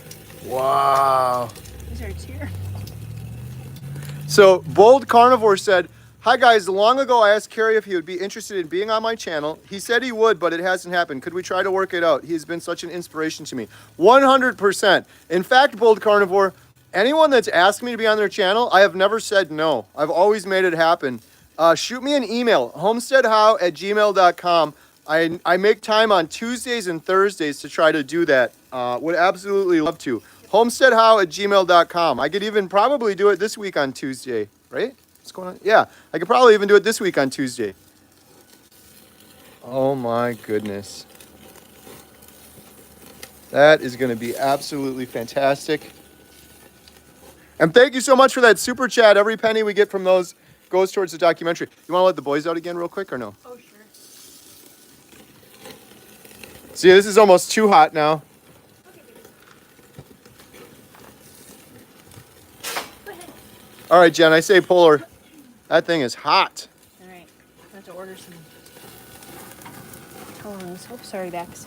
Wow. These are tears. So Bold Carnivore said, "Hi guys, long ago I asked Kerry if he would be interested in being on my channel. He said he would, but it hasn't happened. Could we try to work it out? He has been such an inspiration to me." 100%. In fact, Bold Carnivore, anyone that's asked me to be on their channel, I have never said no. I've always made it happen. Shoot me an email, homesteadhow@gmail.com. I make time on Tuesdays and Thursdays to try to do that. Would absolutely love to. Homesteadhow@gmail.com. I could even probably do it this week on Tuesday, right? What's going on? Yeah, I could probably even do it this week on Tuesday. Oh my goodness. That is going to be absolutely fantastic. And thank you so much for that super chat. Every penny we get from those goes towards the documentary. You want to let the boys out again real quick or no? Oh, sure. See, this is almost too hot now. All right, Jen, I say polar. That thing is hot. All right. I have to order some tongs. Oh, sorry, Bex.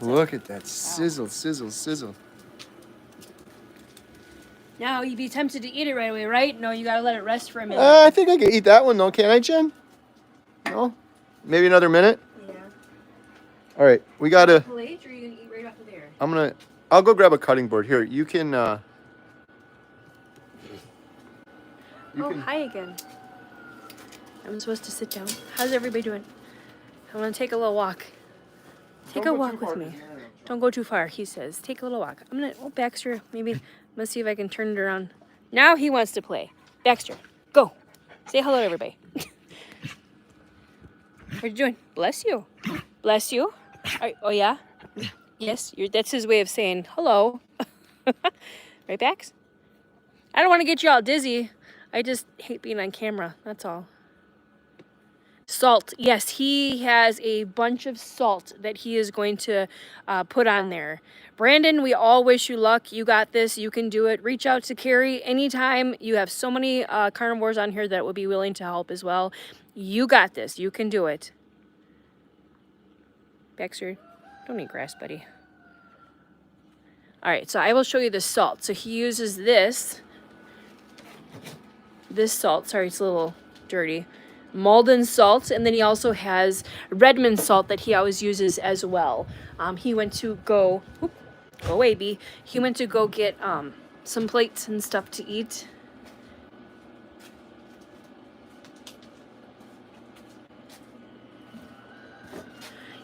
Look at that sizzle, sizzle, sizzle. Now, you'd be tempted to eat it right away, right? No, you gotta let it rest for a minute. I think I can eat that one though, can't I, Jen? No? Maybe another minute? Yeah. All right, we gotta, Plate, or are you gonna eat right off of there? I'll go grab a cutting board. Here, you can, Hi again. I'm supposed to sit down. How's everybody doing? I want to take a little walk. Take a walk with me. Don't go too far, he says. Take a little walk. I'm gonna, Baxter, maybe, let's see if I can turn it around. Now he wants to play. Baxter, go. Say hello to everybody. What are you doing? Bless you. Bless you. Oh, yeah? Yes, that's his way of saying hello. Right, Bax? I don't want to get you all dizzy. I just hate being on camera. That's all. Salt. Yes, he has a bunch of salt that he is going to put on there. Brandon, we all wish you luck. You got this. You can do it. Reach out to Kerry anytime. You have so many carnivores on here that would be willing to help as well. You got this. You can do it. Baxter, don't eat grass, buddy. All right, so I will show you the salt. So he uses this salt. Sorry, it's a little dirty. Malden salt, and then he also has Redmond salt that he always uses as well. He went to go away, B. He went to go get some plates and stuff to eat.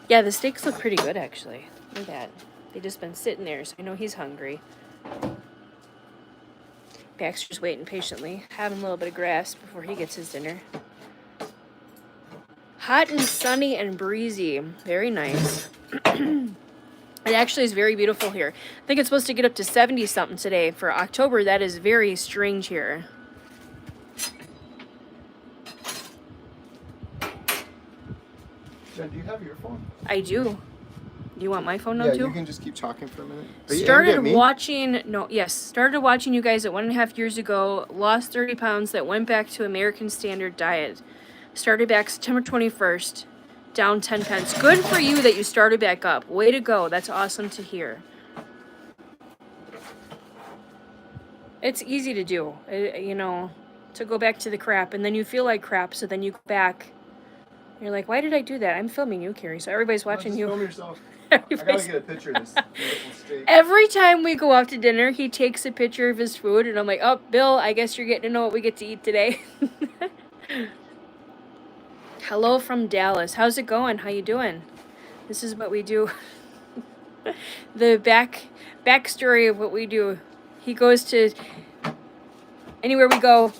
Yeah, the steaks look pretty good actually. Look at that. They've just been sitting there, so I know he's hungry. Baxter's waiting patiently, having a little bit of grass before he gets his dinner. Hot and sunny and breezy. Very nice. It actually is very beautiful here. I think it's supposed to get up to 70 something today. For October, that is very strange here. Jen, do you have your phone? I do. Do you want my phone now too? Yeah, you can just keep talking for a minute. Started watching you guys at 1.5 years ago, lost 30 pounds, that went back to American Standard Diet. Started back September 21st, down 10 pounds. Good for you that you started back up. Way to go. That's awesome to hear. It's easy to do, you know, to go back to the crap, and then you feel like crap, so then you go back. You're like, why did I do that? I'm filming you, Kerry, so everybody's watching you. Film yourself. I gotta get a picture of this beautiful steak. Every time we go out to dinner, he takes a picture of his food, and I'm like, oh, Bill, I guess you're getting to know what we get to eat today. Hello from Dallas. How's it going? How you doing? This is what we do. The backstory of what we do. He goes to anywhere we go.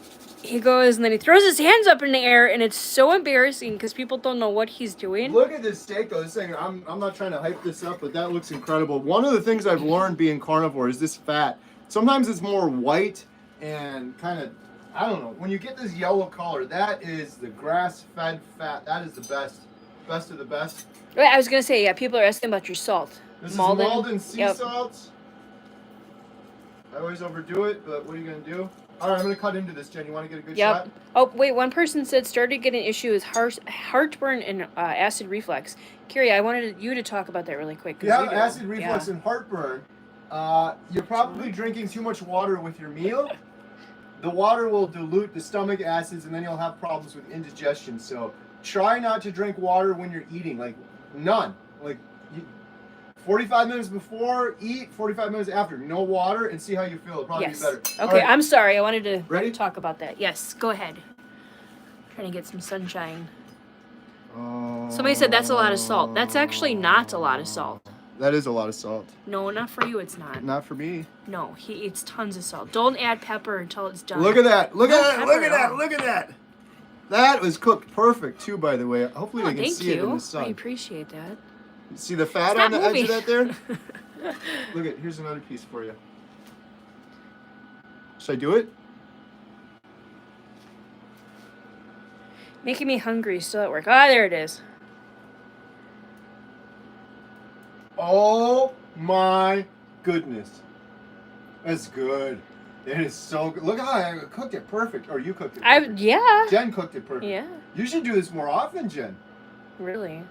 He goes and then he throws his hands up in the air, and it's so embarrassing because people don't know what he's doing. Look at this steak though. This thing, I'm not trying to hype this up, but that looks incredible. One of the things I've learned being carnivore is this fat. Sometimes it's more white and kind of, I don't know. When you get this yellow color, that is the grass-fed fat. That is the best of the best. Wait, I was gonna say, yeah. People are asking about your salt. This is Malden sea salt. I always overdo it, but what are you gonna do? All right, I'm gonna cut into this, Jen. You want to get a good shot? Oh, wait. One person said started getting issue with heartburn and acid reflux. Kerry, I wanted you to talk about that really quick. Yeah, acid reflux and heartburn. You're probably drinking too much water with your meal. The water will dilute the stomach acids, and then you'll have problems with indigestion. So try not to drink water when you're eating, like none. Like 45 minutes before, eat, 45 minutes after. No water, and see how you feel. It'll probably be better. Okay, right. I'm sorry. I wanted to talk about that. Yes, go ahead. Trying to get some sunshine. Somebody said that's a lot of salt. That's actually not a lot of salt. That is a lot of salt. No, not for you, it's not. Not for me. No, he eats tons of salt. Don't add pepper until it's done. Look at that. Look at that. Look at that. Look at that. That was cooked perfect, too, by the way. Hopefully they can see it in the sun. I appreciate that. See the fat on the edge of that there? Look at, here's another piece for you. Should I do it? Making me hungry still at work. Ah, there it is. Oh my goodness. That's good. It is so good. Look how I cooked it perfect. Or you cooked it perfect. Yeah. Jen cooked it perfect. Yeah. You should do this more often, Jen. Really?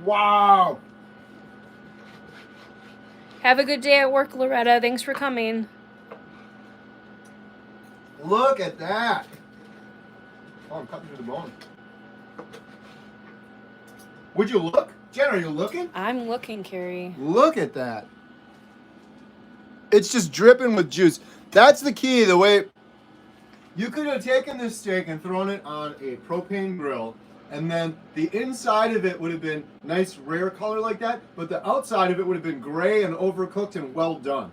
Wow. Have a good day at work, Loretta. Thanks for coming. Look at that. Oh, I'm cutting through the bone. Would you look? Jen, are you looking? I'm looking, Kerry. Look at that. It's just dripping with juice. That's the key. The way you could have taken this steak and thrown it on a propane grill, and then the inside of it would have been nice rare color like that, but the outside of it would have been gray and overcooked and well done.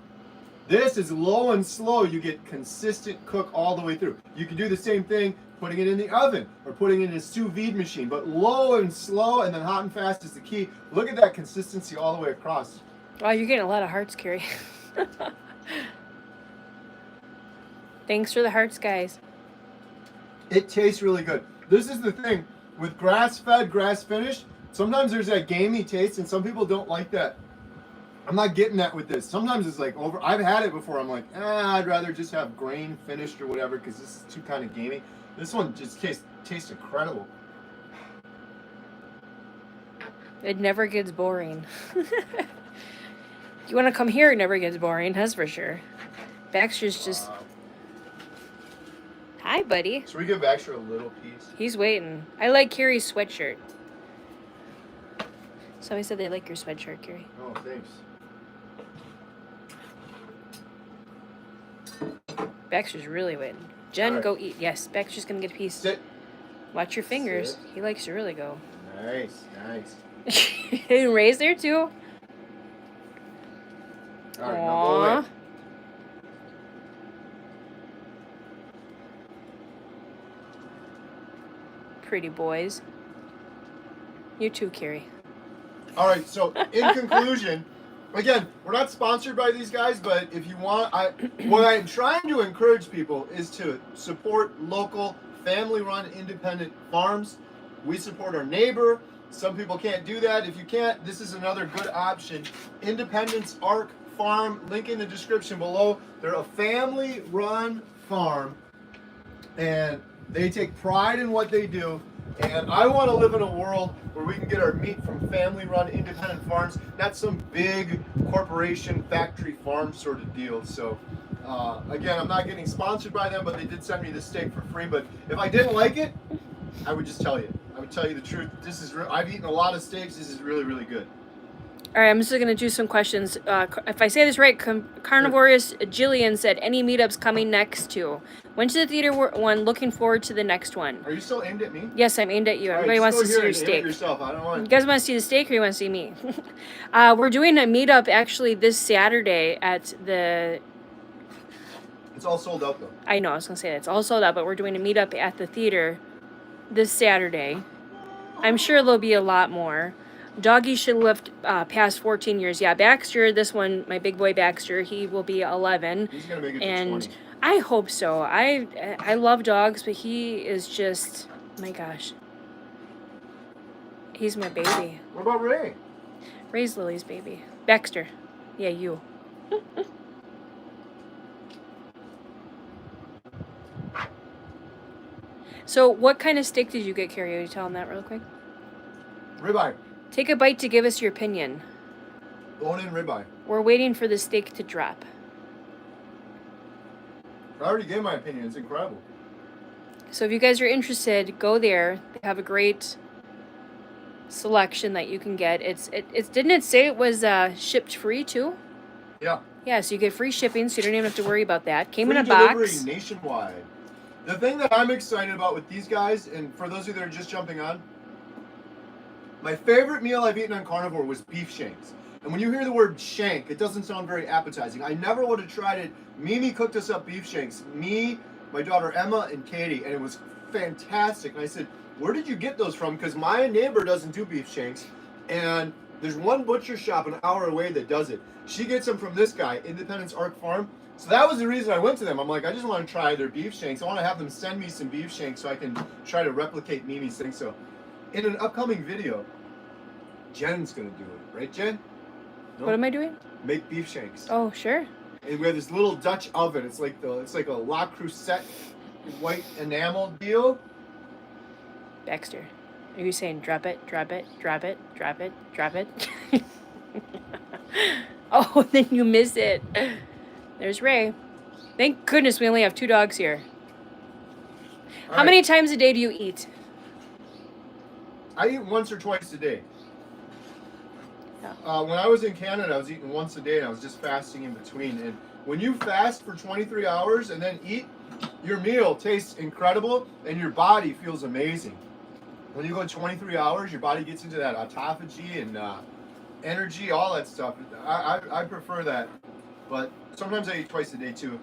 This is low and slow. You get consistent cook all the way through. You can do the same thing putting it in the oven or putting it in a sous vide machine, but low and slow and then hot and fast is the key. Look at that consistency all the way across. Wow, you're getting a lot of hearts, Kerry. Thanks for the hearts, guys. It tastes really good. This is the thing with grass-fed, grass-finished. Sometimes there's that gamey taste, and some people don't like that. I'm not getting that with this. Sometimes it's like over. I've had it before. I'm like, I'd rather just have grain finished or whatever because this is too kind of gamey. This one just tastes incredible. It never gets boring. You want to come here, it never gets boring, that's for sure. Baxter's just... Hi, buddy. Should we give Baxter a little piece? He's waiting. I like Kerry's sweatshirt. Somebody said they like your sweatshirt, Kerry. Oh, thanks. Baxter's really waiting. Jen, right. Go eat. Yes, Baxter's going to get a piece. Sit. Watch your fingers. Sit. He likes to really go. Nice, nice. And Ray's there, too. All right, now go away. Pretty boys. You too, Kerry. All right, so in conclusion, again, we're not sponsored by these guys, but if you want, what I'm trying to encourage people is to support local, family-run, independent farms. We support our neighbor. Some people can't do that. If you can't, this is another good option. Independence Arc Farm, link in the description below. They're a family-run farm, and they take pride in what they do. And I want to live in a world where we can get our meat from family-run independent farms, not some big corporation factory farm sort of deal. So, again, I'm not getting sponsored by them, but they did send me this steak for free. But if I didn't like it, I would just tell you. I would tell you the truth. This is I've eaten a lot of steaks. This is really, really good. All right, I'm just going to do some questions. If I say this right, Carnivorous Jillian said, any meetups coming next to? Went to the theater one, looking forward to the next one. Are you still aimed at me? Yes, I'm aimed at you. All Everybody right, wants to just see go here your and aim at steak. yourself. I don't want. You guys want to see the steak or you want to see me? We're doing a meetup actually this Saturday at the... It's all sold out though. I know, I was going to say that. It's all sold out, but we're doing a meetup at the theater this Saturday. I'm sure there'll be a lot more. Doggy should live past 14 years. Yeah, Baxter, this one, my big boy Baxter, he will be 11. He's going to make it to And 20. I hope so. I love dogs, but he is just, my gosh. He's my baby. What about Ray? Ray's Lily's baby. Baxter. Yeah, you. So, what kind of steak did you get, Kerry? Will you tell him that real quick? Ribeye. Take a bite to give us your opinion. Bone-in ribeye. We're waiting for the steak to drop. I already gave my opinion. It's incredible. So if you guys are interested, go there. They have a great selection that you can get. It's didn't it say it was shipped free too? Yeah. Yeah, so you get free shipping, so you don't even have to worry about that. Came Free in a delivery box. nationwide. The thing that I'm excited about with these guys, and for those of you that are just jumping on, my favorite meal I've eaten on Carnivore was beef shanks. And when you hear the word shank, it doesn't sound very appetizing. I never would have tried it. Mimi cooked us up beef shanks. Me, my daughter Emma, and Katie, and it was fantastic. And I said, where did you get those from? Because my neighbor doesn't do beef shanks, and there's one butcher shop an hour away that does it. She gets them from this guy, Independence Ark Farm. So that was the reason I went to them. I'm like, I just want to try their beef shanks. I want to have them send me some beef shanks so I can try to replicate Mimi's thing. So in an upcoming video, Jen's going to do it. Right, Jen? No? What am I doing? Make beef shanks. Oh, sure. And we have this little Dutch oven. It's like a La Crusette white enamel deal. Baxter. Are you saying drop it, drop it, drop it, drop it, drop it? Oh, then you miss it. There's Ray. Thank goodness we only have 2 dogs here. How many times a day do you eat? I eat once or twice a day. Yeah. When I was in Canada, I was eating once a day, and I was just fasting in between. And when you fast for 23 hours and then eat, your meal tastes incredible, and your body feels amazing. When you go 23 hours, your body gets into that autophagy and energy, all that stuff. I prefer that, but sometimes I eat twice a day too.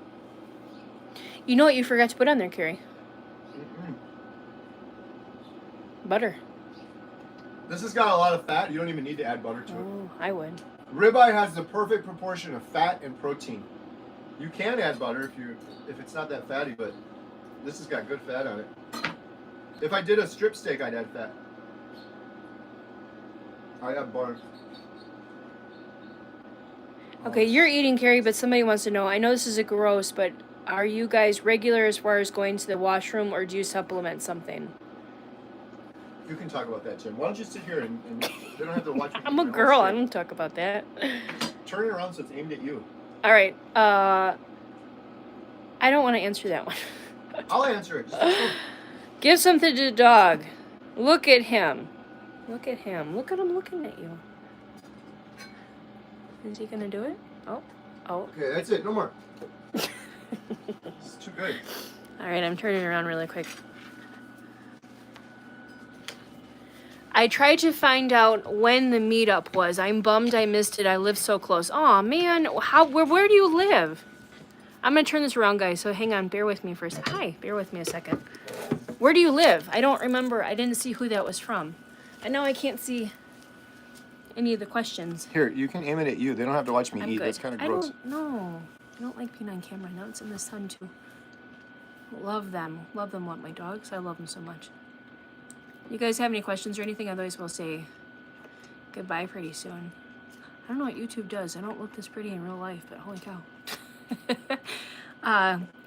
You know what you forgot to put on there, Kerry? Mm-mm. Butter. This has got a lot of fat. You don't even need to add butter to it. Oh, I would. Ribeye has the perfect proportion of fat and protein. You can add butter if it's not that fatty, but this has got good fat on it. If I did a strip steak, I'd add fat. I add butter. Okay, you're eating, Kerry, but somebody wants to know. I know this is a gross, but are you guys regular as far as going to the washroom, or do you supplement something? You can talk about that, Jim. Why don't you sit here and they don't have to watch me. I'm a girl. I don't talk about that. Turn it around so it's aimed at you. All right. I don't want to answer that one. I'll answer it. Just Give something to the dog. Look at him. Look at him. Look at him looking at you. Is he gonna do it? Oh. Okay, that's it. No more. It's too good. All right, I'm turning around really quick. I tried to find out when the meetup was. I'm bummed I missed it. I live so close. Aw, man. Where do you live? I'm going to turn this around, guys, so hang on. Bear with me for a second. Hi, bear with me a second. Where do you live? I don't remember. I didn't see who that was from. And now I can't see any of the questions. Here, you can aim it at you. They don't have to watch me I'm eat. good. That's kind of gross. I don't like being on camera. Now it's in the sun, too. Love them. Love my dogs. I love them so much. You guys have any questions or anything? Otherwise, we'll say goodbye pretty soon. I don't know what YouTube does. I don't look this pretty in real life, but holy cow.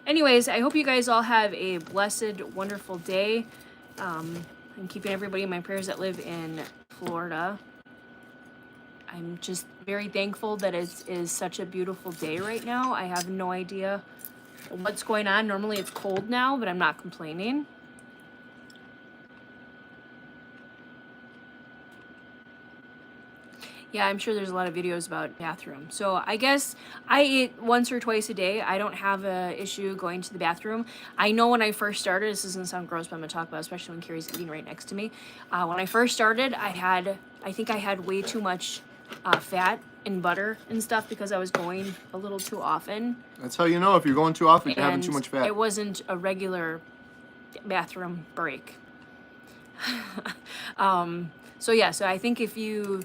Anyways, I hope you guys all have a blessed, wonderful day. I'm keeping everybody in my prayers that live in Florida. I'm just very thankful that it is such a beautiful day right now. I have no idea what's going on. Normally it's cold now, but I'm not complaining. Yeah, I'm sure there's a lot of videos about bathroom. So I guess I eat once or twice a day. I don't have a issue going to the bathroom. I know when I first started, this is gonna sound gross, but I'm gonna talk about it, especially when Kerry's eating right next to me. When I first started, I think I had way too much fat and butter and stuff because I was going a little too often. That's how you know if you're going too often, you're having too much fat. It wasn't a regular bathroom break. So yeah, so I think if you,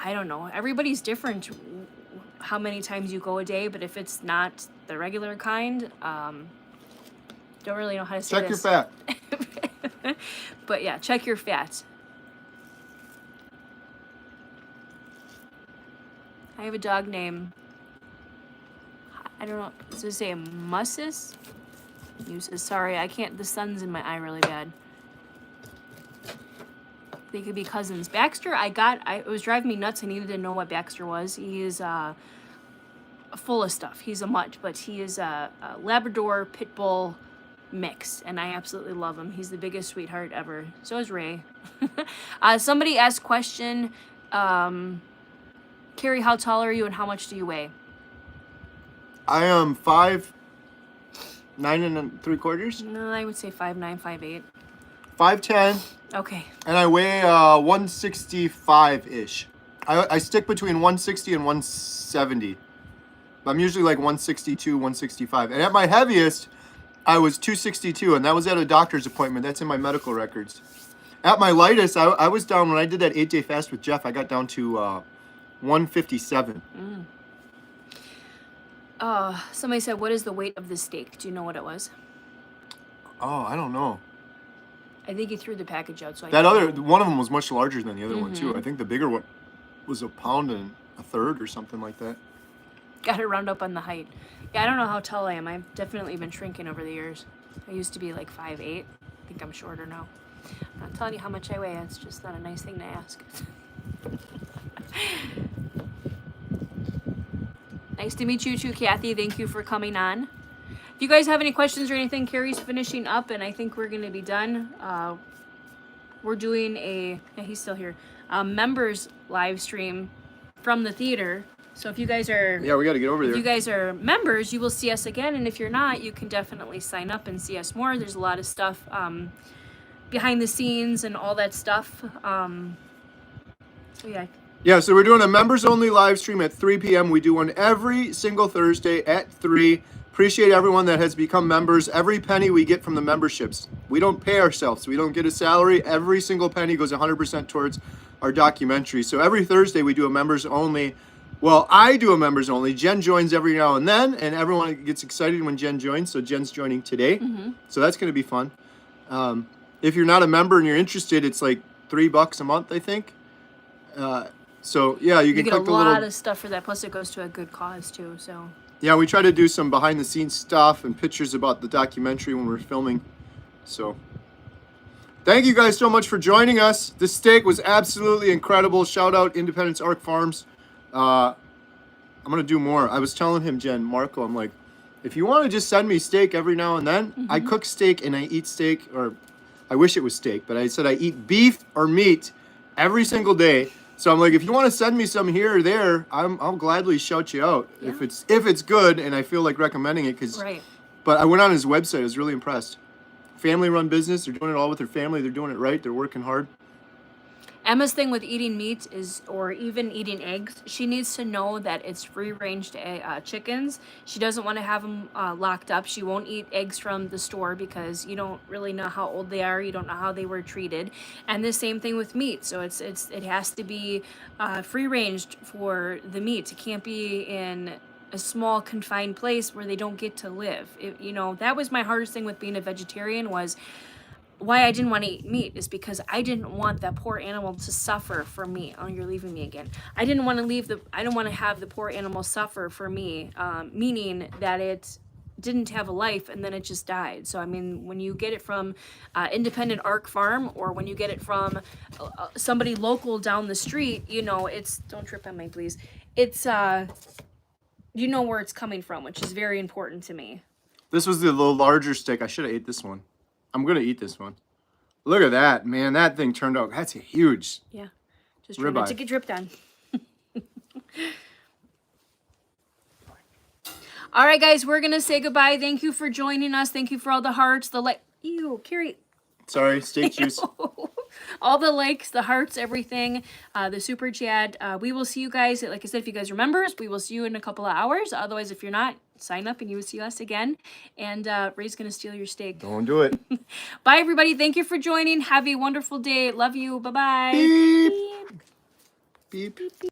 I don't know, everybody's different how many times you go a day, but if it's not the regular kind, don't really know how to say Check this. your fat. But yeah, check your fat. I have a dog named, I don't know, does it say Mussis? Sorry, I can't, the sun's in my eye really bad. They could be cousins. Baxter, it was driving me nuts. I needed to know what Baxter was. He is full of stuff. He's a mutt, but he is a Labrador Pit Bull mix, and I absolutely love him. He's the biggest sweetheart ever. So is Ray. Somebody asked question, Kerry, how tall are you and how much do you weigh? I am 5'9" and 3/4". No, I would say 5'9", 5'8". 5'10", Okay. and I weigh 165-ish. I stick between 160 and 170. I'm usually like 162, 165. And at my heaviest, I was 262, and that was at a doctor's appointment. That's in my medical records. At my lightest, I was down, when I did that 8-day fast with Jeff, I got down to 157. Somebody said, what is the weight of the steak? Do you know what it was? Oh, I don't know. I think he threw the package out. So That other, one of them was much larger than the other one, too. I think the bigger one was 1.33 pounds or something like that. Got to round up on the height. Yeah, I don't know how tall I am. I've definitely been shrinking over the years. I used to be like 5'8". I think I'm shorter now. I'm not telling you how much I weigh. It's just not a nice thing to ask. Nice to meet you too, Kathy. Thank you for coming on. If you guys have any questions or anything, Kerry's finishing up, and I think we're going to be done. We're doing he's still here, members live stream from the theater. So if you guys are... Yeah, we got to get over there. If you guys are members, you will see us again, and if you're not, you can definitely sign up and see us more. There's a lot of stuff behind the scenes and all that stuff. So yeah. Yeah, so we're doing a members-only live stream at 3 p.m. We do one every single Thursday at 3. Appreciate everyone that has become members. Every penny we get from the memberships. We don't pay ourselves. We don't get a salary. Every single penny goes 100% towards our documentary. So every Thursday we do a members-only. Well, I do a members-only. Jen joins every now and then, and everyone gets excited when Jen joins. So Jen's joining today. So that's going to be fun. If you're not a member and you're interested, it's like $3 a month, I think. So yeah, you can get click a lot of stuff for that. Plus, it goes to a good cause too. So yeah, we try to do some behind-the-scenes stuff and pictures about the documentary when we're filming. So thank you guys so much for joining us. This steak was absolutely incredible. Shout out Independence Arc Farms. I'm gonna do more. I was telling him, Marco, I'm like, if you want to just send me steak every now and then, I cook steak and I eat steak, or I wish it was steak, but I said I eat beef or meat every single day. So I'm like, if you want to send me some here or there, I'll gladly shout you out if it's good and I feel like recommending it. But I went on his website. I was really impressed. Family-run business. They're doing it all with their family. They're doing it right. They're working hard. Emma's thing with eating meat or even eating eggs, she needs to know that it's free-range chickens. She doesn't want to have them locked up. She won't eat eggs from the store because you don't really know how old they are. You don't know how they were treated. And the same thing with meat. So it has to be free-ranged for the meat. It can't be in a small confined place where they don't get to live. That was my hardest thing with being a vegetarian was why I didn't want to eat meat is because I didn't want that poor animal to suffer for me. Oh, you're leaving me again. I didn't want to have the poor animal suffer for me, meaning that it didn't have a life and then it just died. So, I mean, when you get it from Independent Arc Farm or when you get it from somebody local down the street, don't trip on me, please. It's, you know where it's coming from, which is very important to me. This was the little larger steak. I should have ate this one. I'm going to eat this one. Look at that, man. That thing turned out. That's huge. Yeah. Just try not to Ribeye. get dripped on. All right, guys, we're gonna say goodbye. Thank you for joining us. Thank you for all the hearts, the like. Ew, Carrie. Sorry, steak juice. All the likes, the hearts, everything, the super chat. We will see you guys. Like I said, if you guys are members, we will see you in a couple of hours. Otherwise, if you're not, sign up and you will see us again. And Ray's gonna steal your steak. Don't do it. Bye, everybody. Thank you for joining. Have a wonderful day. Love you. Bye-bye. Beep. Beep.